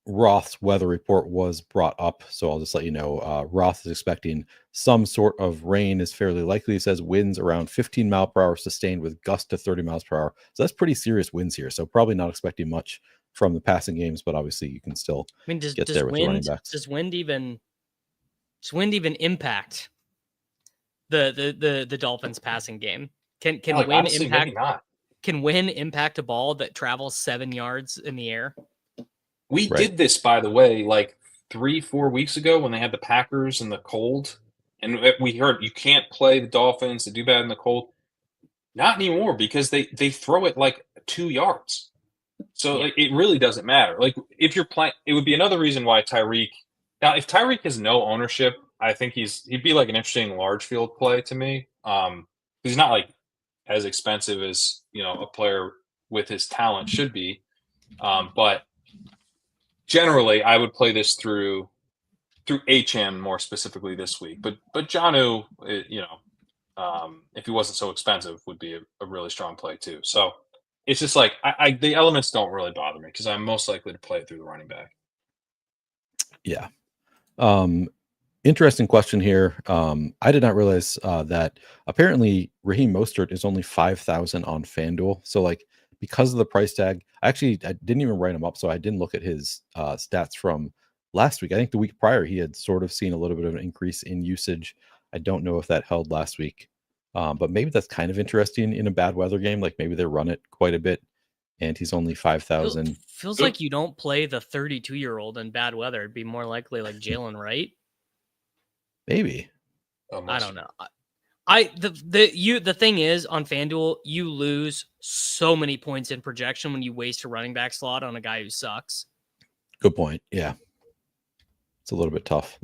[SPEAKER 1] Roth's weather report was brought up, so I'll just let you know. Roth is expecting some sort of rain is fairly likely. He says winds around 15 mile per hour sustained with gusts to 30 miles per hour. So that's pretty serious winds here. So probably not expecting much from the passing games, but obviously you can still get there with the running backs.
[SPEAKER 2] Does wind even impact the Dolphins passing game? Can wind
[SPEAKER 3] honestly,
[SPEAKER 2] impact?
[SPEAKER 3] maybe not.
[SPEAKER 2] Can wind impact a ball that travels 7 yards in the air?
[SPEAKER 3] We
[SPEAKER 1] Right.
[SPEAKER 3] did this, by the way, like 3-4 weeks ago when they had the Packers and the cold, and we heard you can't play the Dolphins to do bad in the cold. Not anymore because they throw it like 2 yards. So
[SPEAKER 2] Yeah.
[SPEAKER 3] like, it really doesn't matter. Like if you're playing, it would be another reason why Tyreek. Now, if Tyreek has no ownership, I think he'd be like an interesting large field play to me. He's not like as expensive as a player with his talent should be. But generally, I would play this through Achane more specifically this week. But Jonnu, if he wasn't so expensive, would be a really strong play too. So it's just like the elements don't really bother me because I'm most likely to play it through the running back.
[SPEAKER 1] Yeah. Interesting question here. I did not realize that apparently Raheem Mostert is only 5,000 on FanDuel. So like because of the price tag, I didn't even write him up, so I didn't look at his stats from last week. I think the week prior he had sort of seen a little bit of an increase in usage. I don't know if that held last week, but maybe that's kind of interesting in a bad weather game. Like maybe they run it quite a bit, and he's only 5,000.
[SPEAKER 2] Feels like you don't play the 32-year-old in bad weather. It'd be more likely like Jalen Wright.
[SPEAKER 1] Maybe.
[SPEAKER 2] I don't know. The thing is on FanDuel, you lose so many points in projection when you waste a running back slot on a guy who sucks.
[SPEAKER 1] Good point. Yeah. It's a little bit tough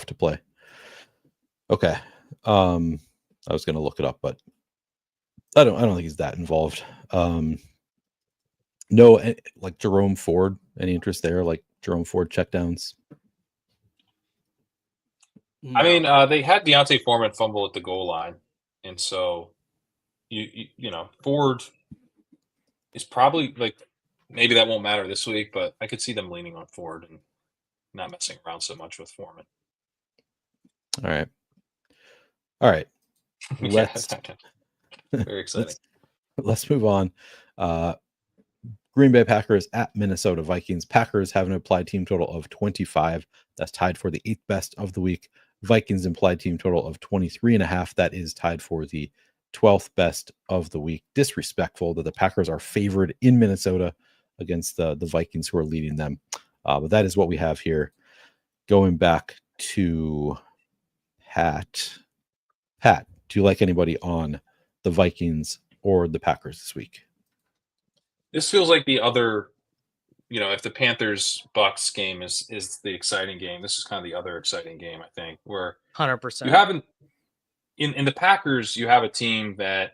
[SPEAKER 1] to play. Okay. I was going to look it up, but I don't think he's that involved. No, like Jerome Ford, any interest there? Like Jerome Ford checkdowns?
[SPEAKER 2] No.
[SPEAKER 3] I mean, they had Deontay Foreman fumble at the goal line, and so you know Ford is probably like maybe that won't matter this week, but I could see them leaning on Ford and not messing around so much with Foreman.
[SPEAKER 1] All right. Let's
[SPEAKER 3] very exciting.
[SPEAKER 1] Let's move on. Green Bay Packers at Minnesota Vikings. Packers have an applied team total of 25. That's tied for the 8th best of the week. Vikings implied team total of 23.5. That is tied for the 12th best of the week. Disrespectful that the Packers are favored in Minnesota against the Vikings who are leading them. But that is what we have here. Going back to Pat. Pat, do you like anybody on the Vikings or the Packers this week?
[SPEAKER 3] This feels like the other, if the Panthers Bucks game is the exciting game, this is kind of the other exciting game, I think, where
[SPEAKER 2] 100%.
[SPEAKER 3] you haven't in the Packers, you have a team that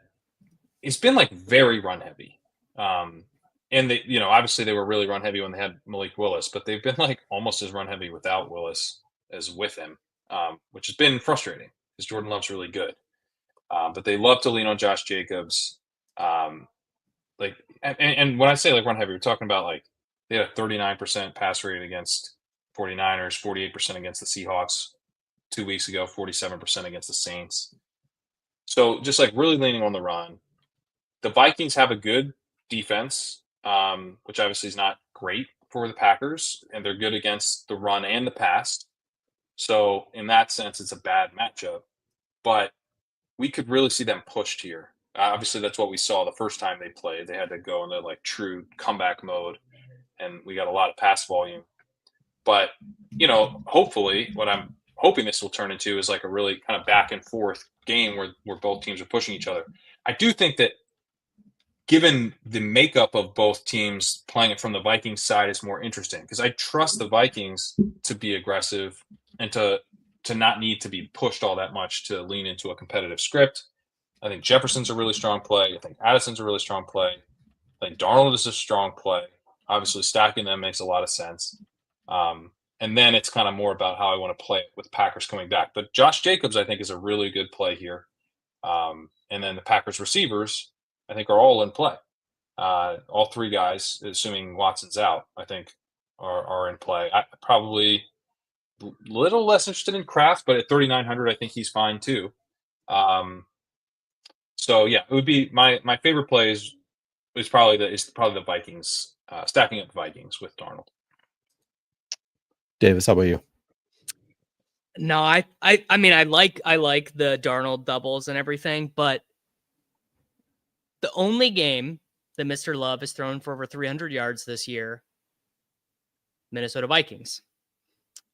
[SPEAKER 3] it's been like very run heavy. And they, obviously they were really run heavy when they had Malik Willis, but they've been like almost as run heavy without Willis as with him, which has been frustrating because Jordan Love's really good. But they love to lean on Josh Jacobs. And when I say like run heavy, we're talking about like they had a 39% pass rate against 49ers, 48% against the Seahawks 2 weeks ago, 47% against the Saints. So just like really leaning on the run. The Vikings have a good defense, which obviously is not great for the Packers, and they're good against the run and the pass. So in that sense, it's a bad matchup. But we could really see them pushed here. Obviously, that's what we saw the first time they played. They had to go into like true comeback mode, and we got a lot of pass volume. But, hopefully what I'm hoping this will turn into is like a really kind of back and forth game where both teams are pushing each other. I do think that given the makeup of both teams, playing it from the Vikings side is more interesting because I trust the Vikings to be aggressive and to not need to be pushed all that much to lean into a competitive script. I think Jefferson's a really strong play. I think Addison's a really strong play. I think Darnold is a strong play. Obviously, stacking them makes a lot of sense. And then it's kind of more about how I want to play it with Packers coming back. But Josh Jacobs, I think, is a really good play here. And then the Packers receivers, I think, are all in play. All three guys, assuming Watson's out, I think, are in play. I probably a little less interested in Kraft, but at 3,900, I think he's fine too. So yeah, it would be my favorite play is probably the Vikings, stacking up Vikings with Darnold.
[SPEAKER 1] Davis, how about you?
[SPEAKER 2] No, I mean I like the Darnold doubles and everything, but the only game that Mr. Love has thrown for over 300 yards this year Minnesota Vikings.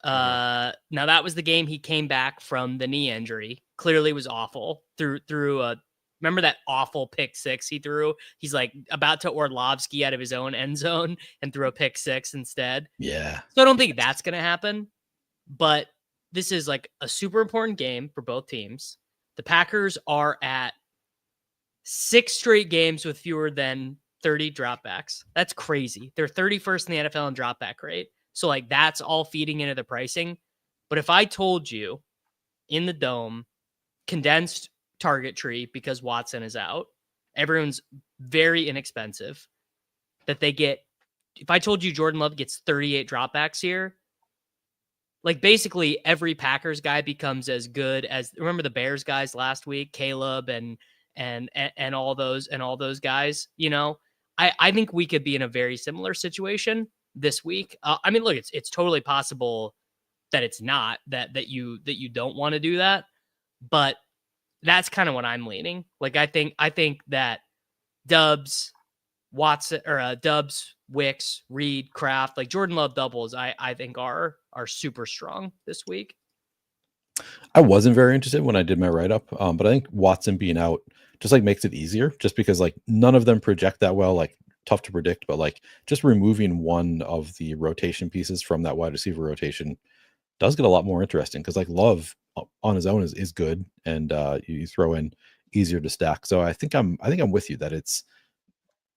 [SPEAKER 2] Now that was the game he came back from the knee injury. Clearly was awful. Remember that awful pick six he threw? He's like about to Orlovsky out of his own end zone and threw a pick six instead.
[SPEAKER 1] Yeah.
[SPEAKER 2] So I don't think that's going to happen, but this is like a super important game for both teams. The Packers are at 6 straight games with fewer than 30 dropbacks. That's crazy. They're 31st in the NFL in dropback rate. So like that's all feeding into the pricing. But if I told you in the dome, condensed target tree because Watson is out, everyone's very inexpensive, that they get, if I told you Jordan Love gets 38 dropbacks here, like basically every Packers guy becomes as good as, remember the Bears guys last week, Caleb and all those guys, you know, I think we could be in a very similar situation this week. I mean, look, it's totally possible that it's not that you don't want to do that, but that's kind of what I'm leaning. Like, I think that Dubs, Watson, or Dubs, Wicks, Reed, Kraft, like Jordan Love doubles, I think are super strong this week.
[SPEAKER 1] I wasn't very interested when I did my write-up, but I think Watson being out just like makes it easier, just because like none of them project that well, like tough to predict, but like just removing one of the rotation pieces from that wide receiver rotation does get a lot more interesting, because like Love on his own is good, and you throw in easier to stack. So I think I'm with you that it's,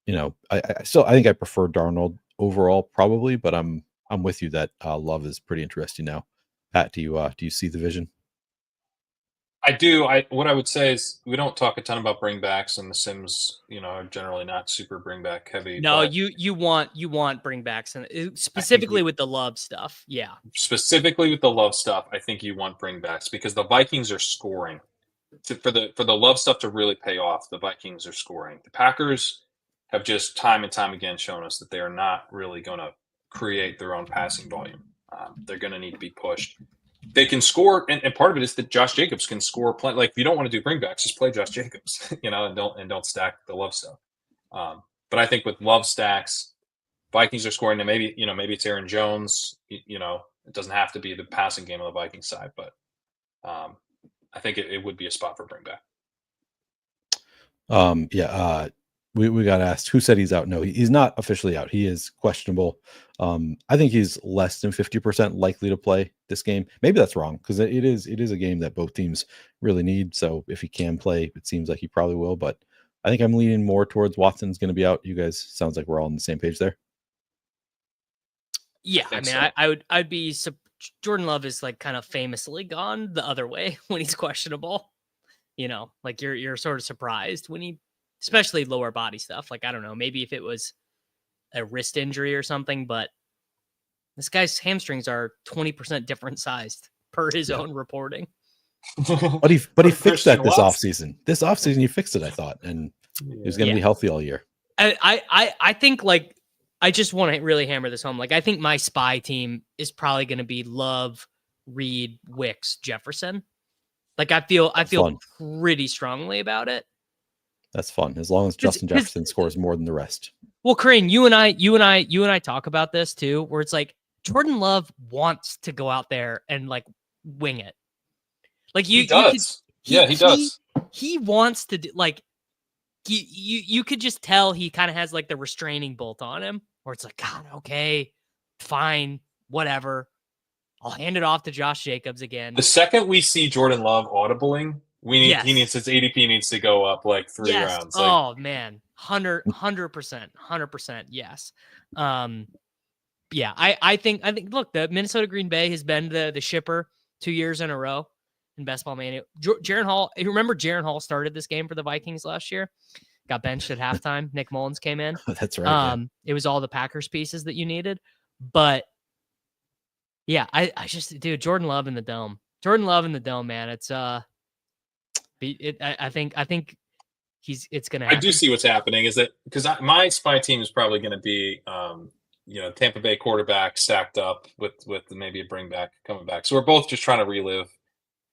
[SPEAKER 1] you know, I think I prefer Darnold overall probably, but I'm with you that Love is pretty interesting now. Pat, do you see the vision?
[SPEAKER 3] I do. What I would say is we don't talk a ton about bringbacks, and the Sims, you know, are generally not super bringback heavy.
[SPEAKER 2] No, you want bringbacks, and specifically with the Love stuff. Yeah,
[SPEAKER 3] specifically with the Love stuff, I think you want bringbacks because the Vikings are scoring. For the Love stuff to really pay off, the Vikings are scoring. The Packers have just time and time again shown us that they are not really going to create their own passing volume. They're going to need to be pushed. They can score, and part of it is that Josh Jacobs can score. Like, if you don't want to do bringbacks, just play Josh Jacobs, you know, and don't stack the Love stuff. But I think with Love stacks, Vikings are scoring, and maybe it's Aaron Jones. You know, it doesn't have to be the passing game on the Vikings side, but I think it would be a spot for bringback.
[SPEAKER 1] We got asked who said he's out. No, he's not officially out. He is questionable. I think he's less than 50% likely to play this game. Maybe that's wrong, because it is a game that both teams really need. So if he can play, it seems like he probably will. But I think I'm leaning more towards Watson's going to be out. You guys, sounds like we're all on the same page there.
[SPEAKER 2] Yeah, I mean, I'd be. Jordan Love is like kind of famously gone the other way when he's questionable. You know, like you're sort of surprised when he, especially lower body stuff. Like, I don't know, maybe if it was a wrist injury or something, but this guy's hamstrings are 20% different sized per his own reporting.
[SPEAKER 1] But he fixed that this offseason. This offseason, he fixed it, I thought, and he was going to be healthy all year.
[SPEAKER 2] I think, like, I just want to really hammer this home. Like, I think my spy team is probably going to be Love, Reed, Wicks, Jefferson. Like, I feel pretty strongly about it.
[SPEAKER 1] That's fun, as long as Justin Jefferson scores more than the rest. Well,
[SPEAKER 2] Kerrane, you and I talk about this too, where it's like Jordan Love wants to go out there and like wing it. Like he does.
[SPEAKER 3] He does.
[SPEAKER 2] He wants to do, like, you could just tell he kind of has like the restraining bolt on him, where it's like, God, okay, fine, whatever. I'll hand it off to Josh Jacobs again.
[SPEAKER 3] The second we see Jordan Love audibling, his ADP needs to go up like 3 rounds. Like,
[SPEAKER 2] oh man, 100%, yes. Yeah, I think look, the Minnesota Green Bay has been the shipper 2 years in a row in Best Ball Mania. Jaron Hall, you remember Jaron Hall started this game for the Vikings last year? Got benched at halftime. Nick Mullins came in.
[SPEAKER 1] That's right.
[SPEAKER 2] It was all the Packers pieces that you needed. But yeah, I just, dude, Jordan Love in the dome. Man. It's I think it's gonna happen.
[SPEAKER 3] I do see what's happening is that because my spy team is probably going to be Tampa Bay quarterback stacked up with maybe a bringback coming back. So we're both just trying to relive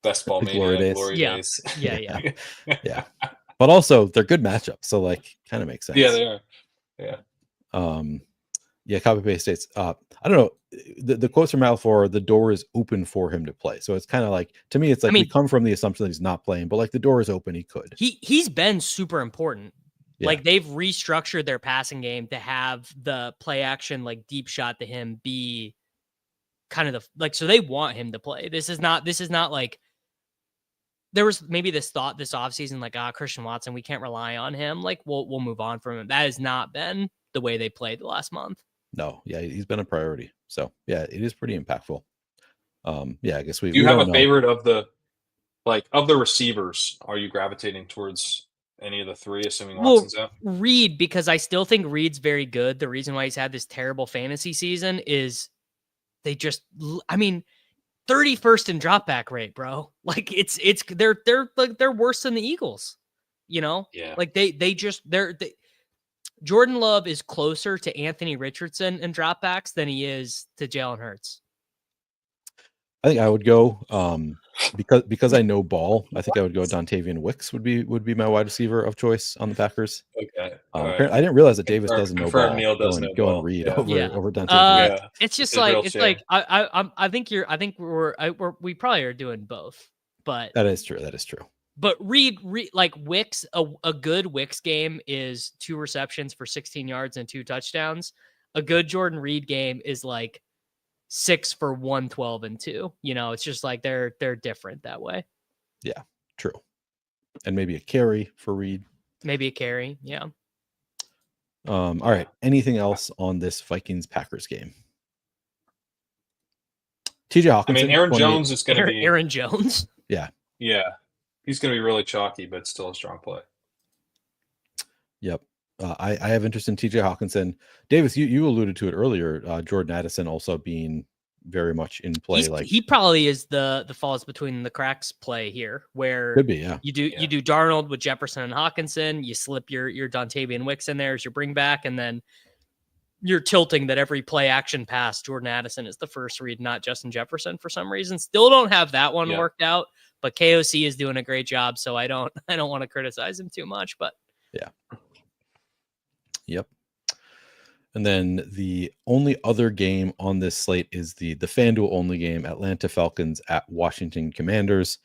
[SPEAKER 3] Best Ball Mania glory days.
[SPEAKER 2] Yeah.
[SPEAKER 1] Yeah. But also they're good matchups, so like kind of makes sense.
[SPEAKER 3] Yeah, they are. Yeah.
[SPEAKER 1] Yeah, copy paste states. I don't know. the quotes from Alfor, the door is open for him to play. So it's kind of like, to me, it's like, we come from the assumption that he's not playing, but like the door is open. He could.
[SPEAKER 2] He's been super important.
[SPEAKER 1] Yeah.
[SPEAKER 2] Like they've restructured their passing game to have the play action, like deep shot to him be kind of so they want him to play. This is not like, there was maybe this thought this offseason, like, Christian Watson, we can't rely on him. Like we'll move on from him. That has not been the way they played the last month.
[SPEAKER 1] No. Yeah. He's been a priority. So yeah, it is pretty impactful. Yeah, I guess
[SPEAKER 3] do you have a favorite of the receivers? Are you gravitating towards any of the three, assuming Watson's out?
[SPEAKER 2] Reed, because I still think Reed's very good. The reason why he's had this terrible fantasy season is they just, 31st in dropback rate, bro. Like they're worse than the Eagles,
[SPEAKER 3] Yeah.
[SPEAKER 2] Like Jordan Love is closer to Anthony Richardson in dropbacks than he is to Jalen Hurts.
[SPEAKER 1] I think I would go because I know ball. I think I would go Dontavian Wicks would be my wide receiver of choice on the Packers.
[SPEAKER 3] Okay.
[SPEAKER 1] I didn't realize that Davis doesn't know ball.
[SPEAKER 3] Neil doesn't know
[SPEAKER 1] go
[SPEAKER 3] ball.
[SPEAKER 1] And read
[SPEAKER 3] Yeah.
[SPEAKER 1] over Dontavian.
[SPEAKER 2] Yeah. It's just I think we probably are doing both, but
[SPEAKER 1] that is true.
[SPEAKER 2] But Reed like Wicks, a good Wicks game is 2 receptions for 16 yards and 2 touchdowns. A good Jordan Reed game is like 6 for 112 and 2. It's just like they're different that way.
[SPEAKER 1] Yeah, true. And maybe a carry for Reed.
[SPEAKER 2] Maybe a carry, yeah.
[SPEAKER 1] All right. Anything else on this Vikings Packers game? TJ Hawkinson.
[SPEAKER 3] Aaron Jones is going to be
[SPEAKER 2] Aaron Jones.
[SPEAKER 1] Yeah.
[SPEAKER 3] Yeah. He's going to be really chalky, but still a strong play.
[SPEAKER 1] Yep. I have interest in TJ Hawkinson. Davis, you alluded to it earlier. Jordan Addison also being very much in play.
[SPEAKER 2] He probably is the falls between the cracks play here, where
[SPEAKER 1] could be, yeah.
[SPEAKER 2] You do Darnold with Jefferson and Hawkinson. You slip your Dontavian Wicks in there as your bring back, and then you're tilting that every play action pass Jordan Addison is the first read, not Justin Jefferson for some reason. Still don't have that one worked out, but KOC is doing a great job, so I don't want to criticize him too much, but
[SPEAKER 1] yeah. Yep. And then the only other game on this slate is the FanDuel only game, Atlanta Falcons at Washington Commanders.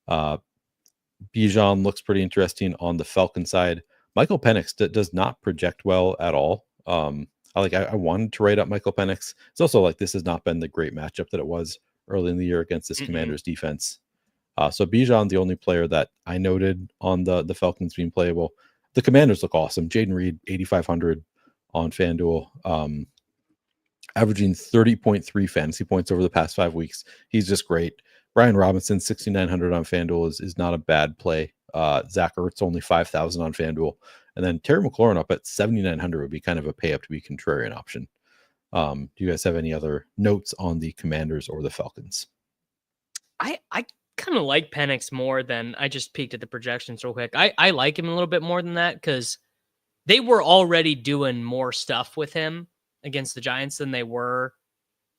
[SPEAKER 1] Bijan looks pretty interesting on the Falcon side. Michael Penix does not project well at all. I wanted to write up Michael Penix. It's also like this has not been the great matchup that it was early in the year against this Commanders defense. So Bijan, the only player that I noted on the Falcons being playable. The Commanders look awesome. Jaden Reed, 8,500 on FanDuel, averaging 30.3 fantasy points over the past 5 weeks. He's just great. Brian Robinson, 6,900 on FanDuel is not a bad play. Zach Ertz, only 5,000 on FanDuel. And then Terry McLaurin up at 7,900 would be kind of a pay up to be contrarian option. Do you guys have any other notes on the Commanders or the Falcons?
[SPEAKER 2] I kind of like Penix more than I just peeked at the projections real quick. I like him a little bit more than that because they were already doing more stuff with him against the Giants than they were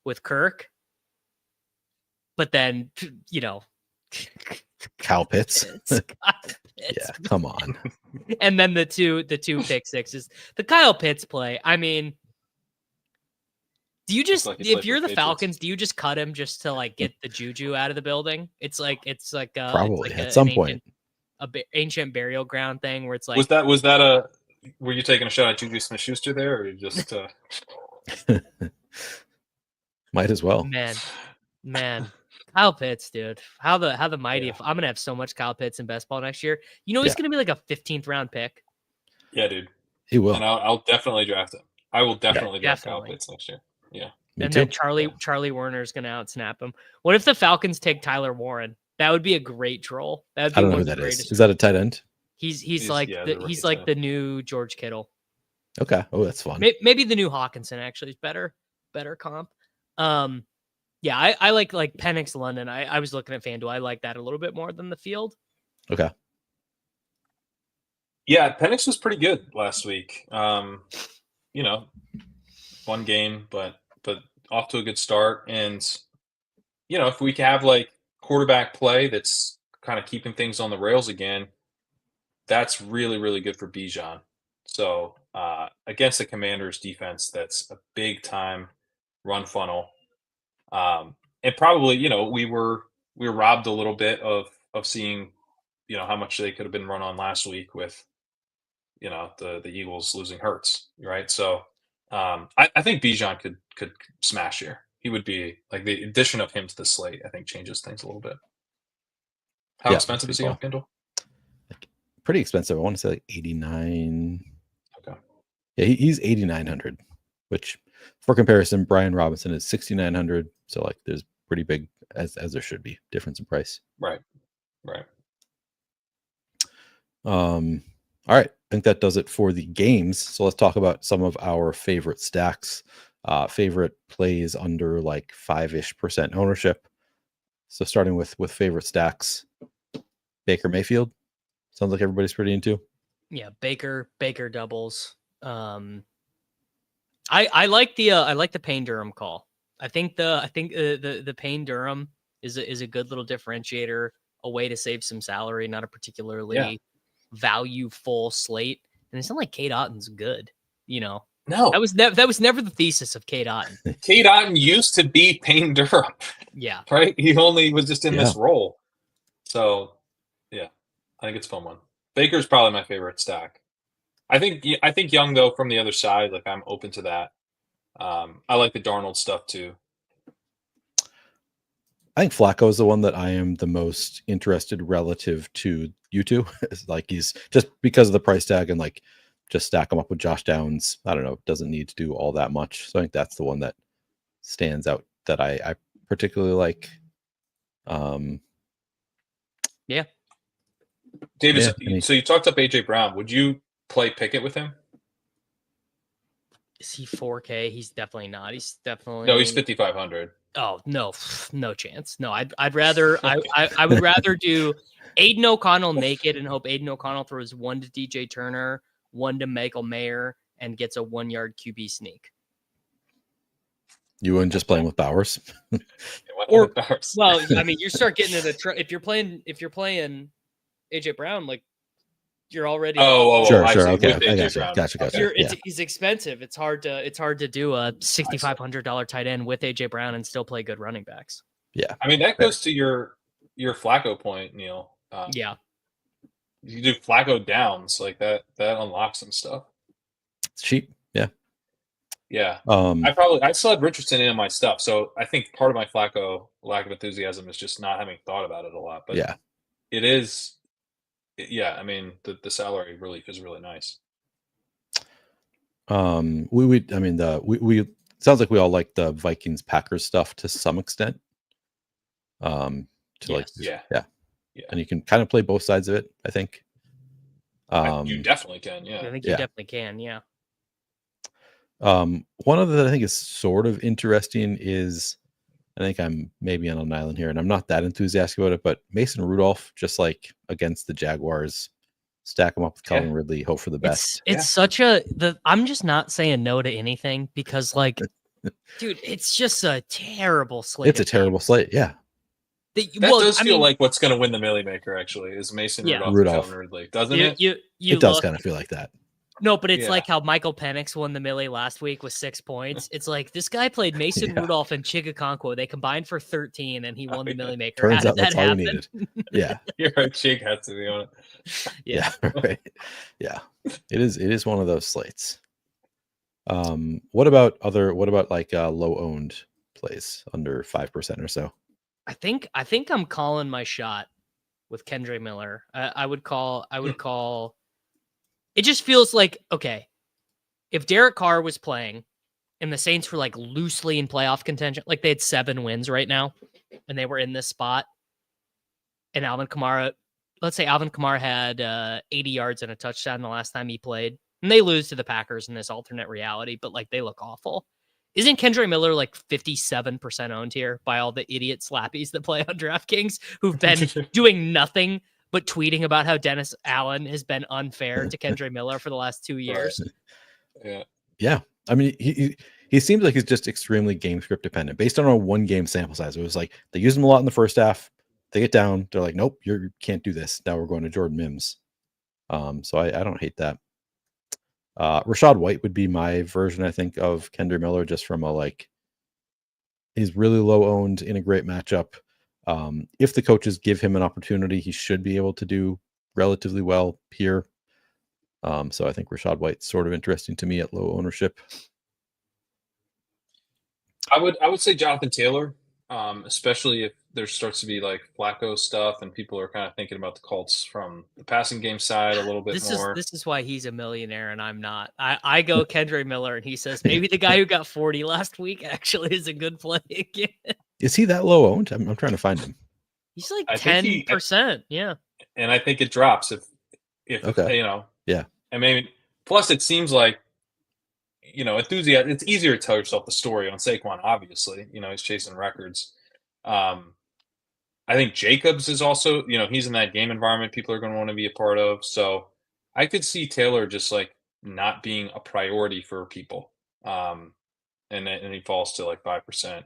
[SPEAKER 2] with Kirk. But then,
[SPEAKER 1] Kyle Pitts. Yeah, come on.
[SPEAKER 2] And then the two pick sixes. The Kyle Pitts play. I mean, do you just if you're the Falcons, do you just cut him just to like get the juju out of the building? It's like
[SPEAKER 1] probably
[SPEAKER 2] it's like
[SPEAKER 1] at some point
[SPEAKER 2] ancient burial ground thing where it's like
[SPEAKER 3] were you taking a shot at Juju Smith-Schuster there, or you just
[SPEAKER 1] might as well?
[SPEAKER 2] Man, Kyle Pitts, dude, how the mighty! Yeah. I'm gonna have so much Kyle Pitts in best ball next year. He's gonna be like a 15th round pick.
[SPEAKER 3] Yeah, dude,
[SPEAKER 1] he will,
[SPEAKER 3] and I'll definitely draft him. I will definitely draft Kyle Pitts next year. Yeah,
[SPEAKER 2] then Charlie Warner is gonna outsnap him. What if the Falcons take Tyler Warren? That would be a great troll. That would be
[SPEAKER 1] I don't know who that is. Is that a tight end?
[SPEAKER 2] He's like the new George Kittle.
[SPEAKER 1] Okay. Oh, that's fun.
[SPEAKER 2] Maybe the new Hawkinson actually is better comp. Yeah, I like Penix London. I was looking at FanDuel. I like that a little bit more than the field.
[SPEAKER 1] Okay.
[SPEAKER 3] Yeah, Penix was pretty good last week. One game, but off to a good start. And if we can have like quarterback play that's kind of keeping things on the rails again, that's really, really good for Bijan. So against the Commanders defense, that's a big time run funnel. And probably, we were robbed a little bit of seeing, how much they could have been run on last week with, the Eagles losing Hurts, right? So I think Bijan could smash here. He would be like the addition of him to the slate, I think changes things a little bit. How expensive is he on FanDuel?
[SPEAKER 1] Pretty expensive. I want to say like 89.
[SPEAKER 3] Okay.
[SPEAKER 1] Yeah, he's 8,900, which for comparison, Brian Robinson is 6,900. So like there's pretty big, as there should be, difference in price.
[SPEAKER 3] Right.
[SPEAKER 1] All right. I think that does it for the games. So let's talk about some of our favorite stacks, favorite plays under like 5-ish% ownership. So starting with favorite stacks, Baker Mayfield. Sounds like everybody's pretty into.
[SPEAKER 2] Yeah, Baker doubles. I like the Payne Durham call. I think the Payne Durham is a good little differentiator, a way to save some salary, not a particularly value-full slate. And it's not like Cade Otton's good, No, that was never the thesis of Cade Otton.
[SPEAKER 3] Cade Otton used to be Payne Durham.
[SPEAKER 2] Yeah,
[SPEAKER 3] right. He only was just in this role. So, yeah, I think it's a fun one. Baker's probably my favorite stack. I think Young though from the other side, like I'm open to that. I like the Darnold stuff too.
[SPEAKER 1] I think Flacco is the one that I am the most interested relative to you two. It's like he's just because of the price tag and like just stack him up with Josh Downs. I don't know, doesn't need to do all that much. So I think that's the one that stands out that I particularly like.
[SPEAKER 2] Yeah.
[SPEAKER 3] Davis, so you talked up AJ Brown. Would you play Pickett with him?
[SPEAKER 2] Is he 4K? He's definitely not. He's
[SPEAKER 3] 5,500.
[SPEAKER 2] Oh no chance. No, I'd rather I would rather do Aiden O'Connell naked and hope Aiden O'Connell throws one to DJ Turner, one to Michael Mayer, and gets a 1-yard QB sneak.
[SPEAKER 1] You wouldn't just playing with Bowers,
[SPEAKER 2] or Bowers. Well, I mean, you start getting into if you're playing AJ Brown, like you're already.
[SPEAKER 1] Sure. Okay, I gotcha.
[SPEAKER 2] He's expensive. It's hard to do a $6,500 tight end with AJ Brown and still play good running backs.
[SPEAKER 1] Yeah,
[SPEAKER 3] I mean that goes to your Flacco point, Neil.
[SPEAKER 2] Yeah,
[SPEAKER 3] you do Flacco downs like that unlocks some stuff.
[SPEAKER 1] It's cheap.
[SPEAKER 3] Yeah. I still had Richardson in my stuff, so I think part of my Flacco lack of enthusiasm is just not having thought about it a lot. But it is. Yeah, I mean the salary relief is really nice.
[SPEAKER 1] We sounds like we all like the Vikings Packers stuff to some extent. And you can kind of play both sides of it, I think.
[SPEAKER 3] You definitely can, yeah.
[SPEAKER 2] I think you definitely can, yeah.
[SPEAKER 1] One of the that I think is sort of interesting is I think I'm maybe on an island here and I'm not that enthusiastic about it, but Mason Rudolph, just like against the Jaguars, stack him up with Calvin Ridley, hope for the best.
[SPEAKER 2] It's I'm just not saying no to anything because like, dude, it's just a terrible slate.
[SPEAKER 1] It's a terrible slate. Yeah.
[SPEAKER 3] That does feel like what's going to win the Millie Maker actually is Mason Rudolph. And Calvin Ridley, doesn't it?
[SPEAKER 1] It does kind of feel like that.
[SPEAKER 2] No, but it's like how Michael Penix won the Millie last week with 6 points. It's like this guy played Mason Rudolph and Chigakonkwo. They combined for 13, and he won the Millie Maker.
[SPEAKER 1] Turns out that's all we needed. Yeah,
[SPEAKER 3] you're right. Chig has to be on it.
[SPEAKER 1] Yeah, right. Yeah, it is one of those slates. What about like low owned plays under 5% or so?
[SPEAKER 2] I think I'm calling my shot with Kendre Miller. I would call. It just feels like, okay, if Derek Carr was playing and the Saints were like loosely in playoff contention, like they had 7 wins right now and they were in this spot, and let's say Alvin Kamara had 80 yards and a touchdown the last time he played, and they lose to the Packers in this alternate reality, but like they look awful. Isn't Kendre Miller like 57% owned here by all the idiot slappies that play on DraftKings who've been doing nothing but tweeting about how Dennis Allen has been unfair to Kendre Miller for the last 2 years?
[SPEAKER 1] Yeah. I mean, he seems like he's just extremely game script dependent based on a 1-game sample size. It was like they used him a lot in the first half. They get down. They're like, nope, you can't do this. Now we're going to Jordan Mims. So I don't hate that. Rashad White would be my version, I think, of Kendre Miller, just from a like He's really low owned in a great matchup. If the coaches give him an opportunity, he should be able to do relatively well here. So I think Rachaad White's sort of interesting to me at low ownership.
[SPEAKER 3] I would say Jonathan Taylor, especially if there starts to be like Flacco stuff and people are kind of thinking about the Colts from the passing game side a little bit more.
[SPEAKER 2] This is why he's a millionaire and I'm not. I go Kendre Miller and he says maybe the guy who got 40 last week actually is a good play again.
[SPEAKER 1] Is he that low owned? I'm trying to find him.
[SPEAKER 2] He's like 10%. Yeah.
[SPEAKER 3] And I think it drops if
[SPEAKER 1] okay.
[SPEAKER 3] Yeah. I mean, plus it seems like, enthusiasm. It's easier to tell yourself the story on Saquon, obviously. He's chasing records. I think Jacobs is also, he's in that game environment people are going to want to be a part of. So I could see Taylor just like not being a priority for people. And he falls to like 5%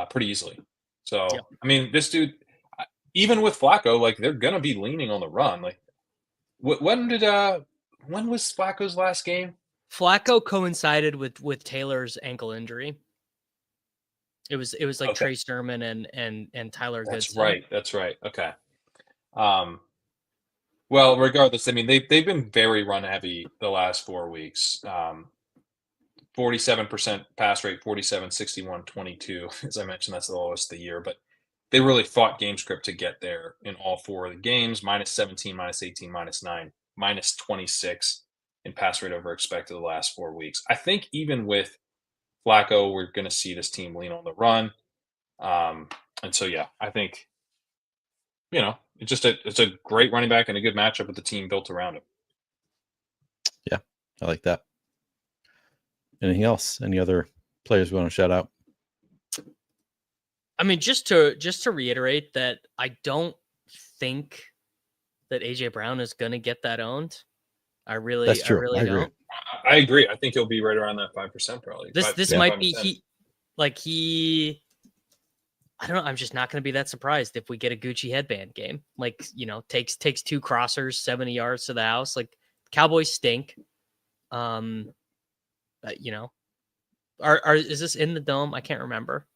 [SPEAKER 3] pretty easily. So, yeah. I mean, this dude, even with Flacco, like they're going to be leaning on the run. Like when was Flacco's last game?
[SPEAKER 2] Flacco coincided with Taylor's ankle injury. It was like okay. Trey Sermon and Tyler Goodson.
[SPEAKER 3] That's right. Okay. Well, regardless, I mean they've been very run heavy the last 4 weeks. 47% pass rate, 47, 61, 22. As I mentioned, that's the lowest of the year, but they really fought game script to get there in all 4 of the games. -17, -18, -9, -26 in pass rate over expected the last 4 weeks. I think even with Flacco, we're going to see this team lean on the run. And so, yeah, I think, it's a great running back and a good matchup with the team built around him.
[SPEAKER 1] Yeah, I like that. Anything else? Any other players we want to shout out?
[SPEAKER 2] I mean, just to reiterate that I don't think that AJ Brown is going to get that owned.
[SPEAKER 1] That's true.
[SPEAKER 2] I really don't.
[SPEAKER 3] I agree. I think he'll be right around that 5% probably.
[SPEAKER 2] This might be I don't know. I'm just not going to be that surprised if we get a Gucci headband game. Like, takes 2 crossers, 70 yards to the house. Like Cowboys stink. Is this in the dome? I can't remember.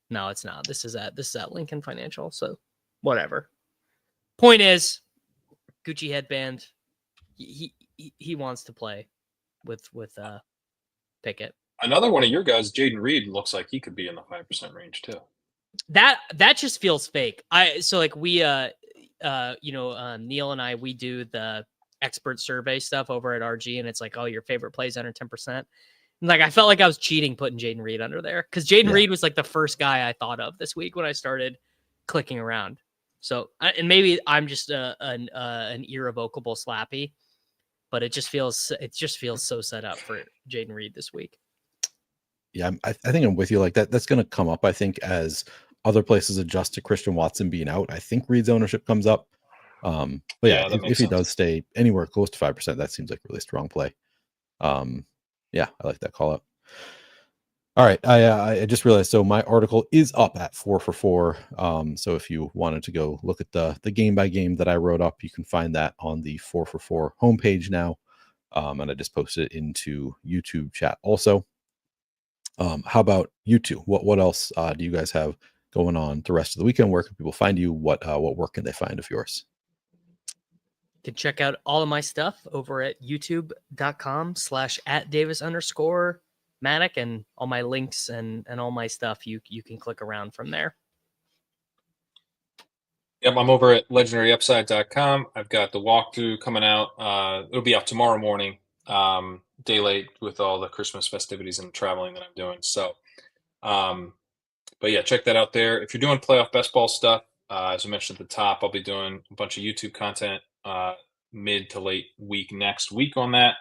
[SPEAKER 2] No, it's not. This is at Lincoln Financial. So whatever. Point is, Gucci headband. He wants to play with Pickett.
[SPEAKER 3] Another one of your guys, Jaden Reed, looks like he could be in the 5% range too.
[SPEAKER 2] That just feels fake. Neil and I, we do the expert survey stuff over at RG, and it's like, oh, your favorite plays under 10%. And like, I felt like I was cheating putting Jaden Reed under there because Jaden Reed was like the first guy I thought of this week when I started clicking around. So, and maybe I'm just an irrevocable slappy, but it just feels so set up for Jaden Reed this week.
[SPEAKER 1] Yeah, I think I'm with you. Like that. That's going to come up. I think as other places adjust to Christian Watson being out, I think Reed's ownership comes up. But yeah, if he does stay anywhere close to 5%, that seems like a really strong play. Yeah, I like that call out. All right, I just realized. So my article is up at 4 for 4. So if you wanted to go look at the game by game that I wrote up, you can find that on the 4 for 4 homepage now. And I just posted it into YouTube chat also. How about you two? What else do you guys have going on the rest of the weekend? Where can people find you? What work can they find of yours?
[SPEAKER 2] You can check out all of my stuff over at youtube.com/@Davis_Mattek, and all my links and all my stuff. You can click around from there.
[SPEAKER 3] Yep, I'm over at legendaryupside.com. I've got the walkthrough coming out. It'll be out tomorrow morning. Day late with all the Christmas festivities and traveling that I'm doing. So, but yeah, check that out there. If you're doing playoff best ball stuff, as I mentioned at the top, I'll be doing a bunch of YouTube content mid to late week next week on that.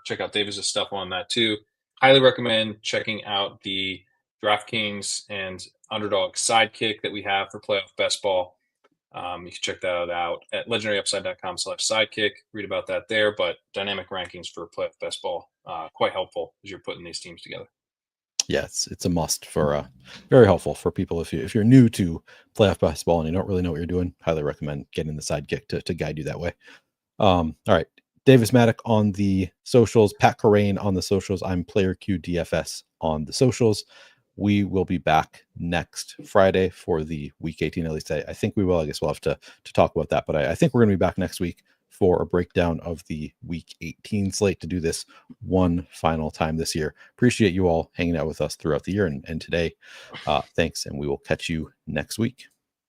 [SPEAKER 3] Check out Davis's stuff on that too. Highly recommend checking out the DraftKings and Underdog Sidekick that we have for playoff best ball. You can check that out at legendaryupside.com/sidekick. Read about that there, but dynamic rankings for playoff best ball, quite helpful as you're putting these teams together.
[SPEAKER 1] Yes, it's a must for very helpful for people if you're new to playoff basketball and you don't really know what you're doing. Highly recommend getting the Sidekick to guide you that way. All right, Davis Mattek on the socials, Pat Kerrane on the socials. I'm Player Q DFS on the socials. we will be back next Friday for the week 18. At least I think we will. I guess we'll have to talk about that. But I think we're going to be back next week for a breakdown of the week 18 slate to do this one final time this year. Appreciate you all hanging out with us throughout the year and today. Thanks, and we will catch you next week.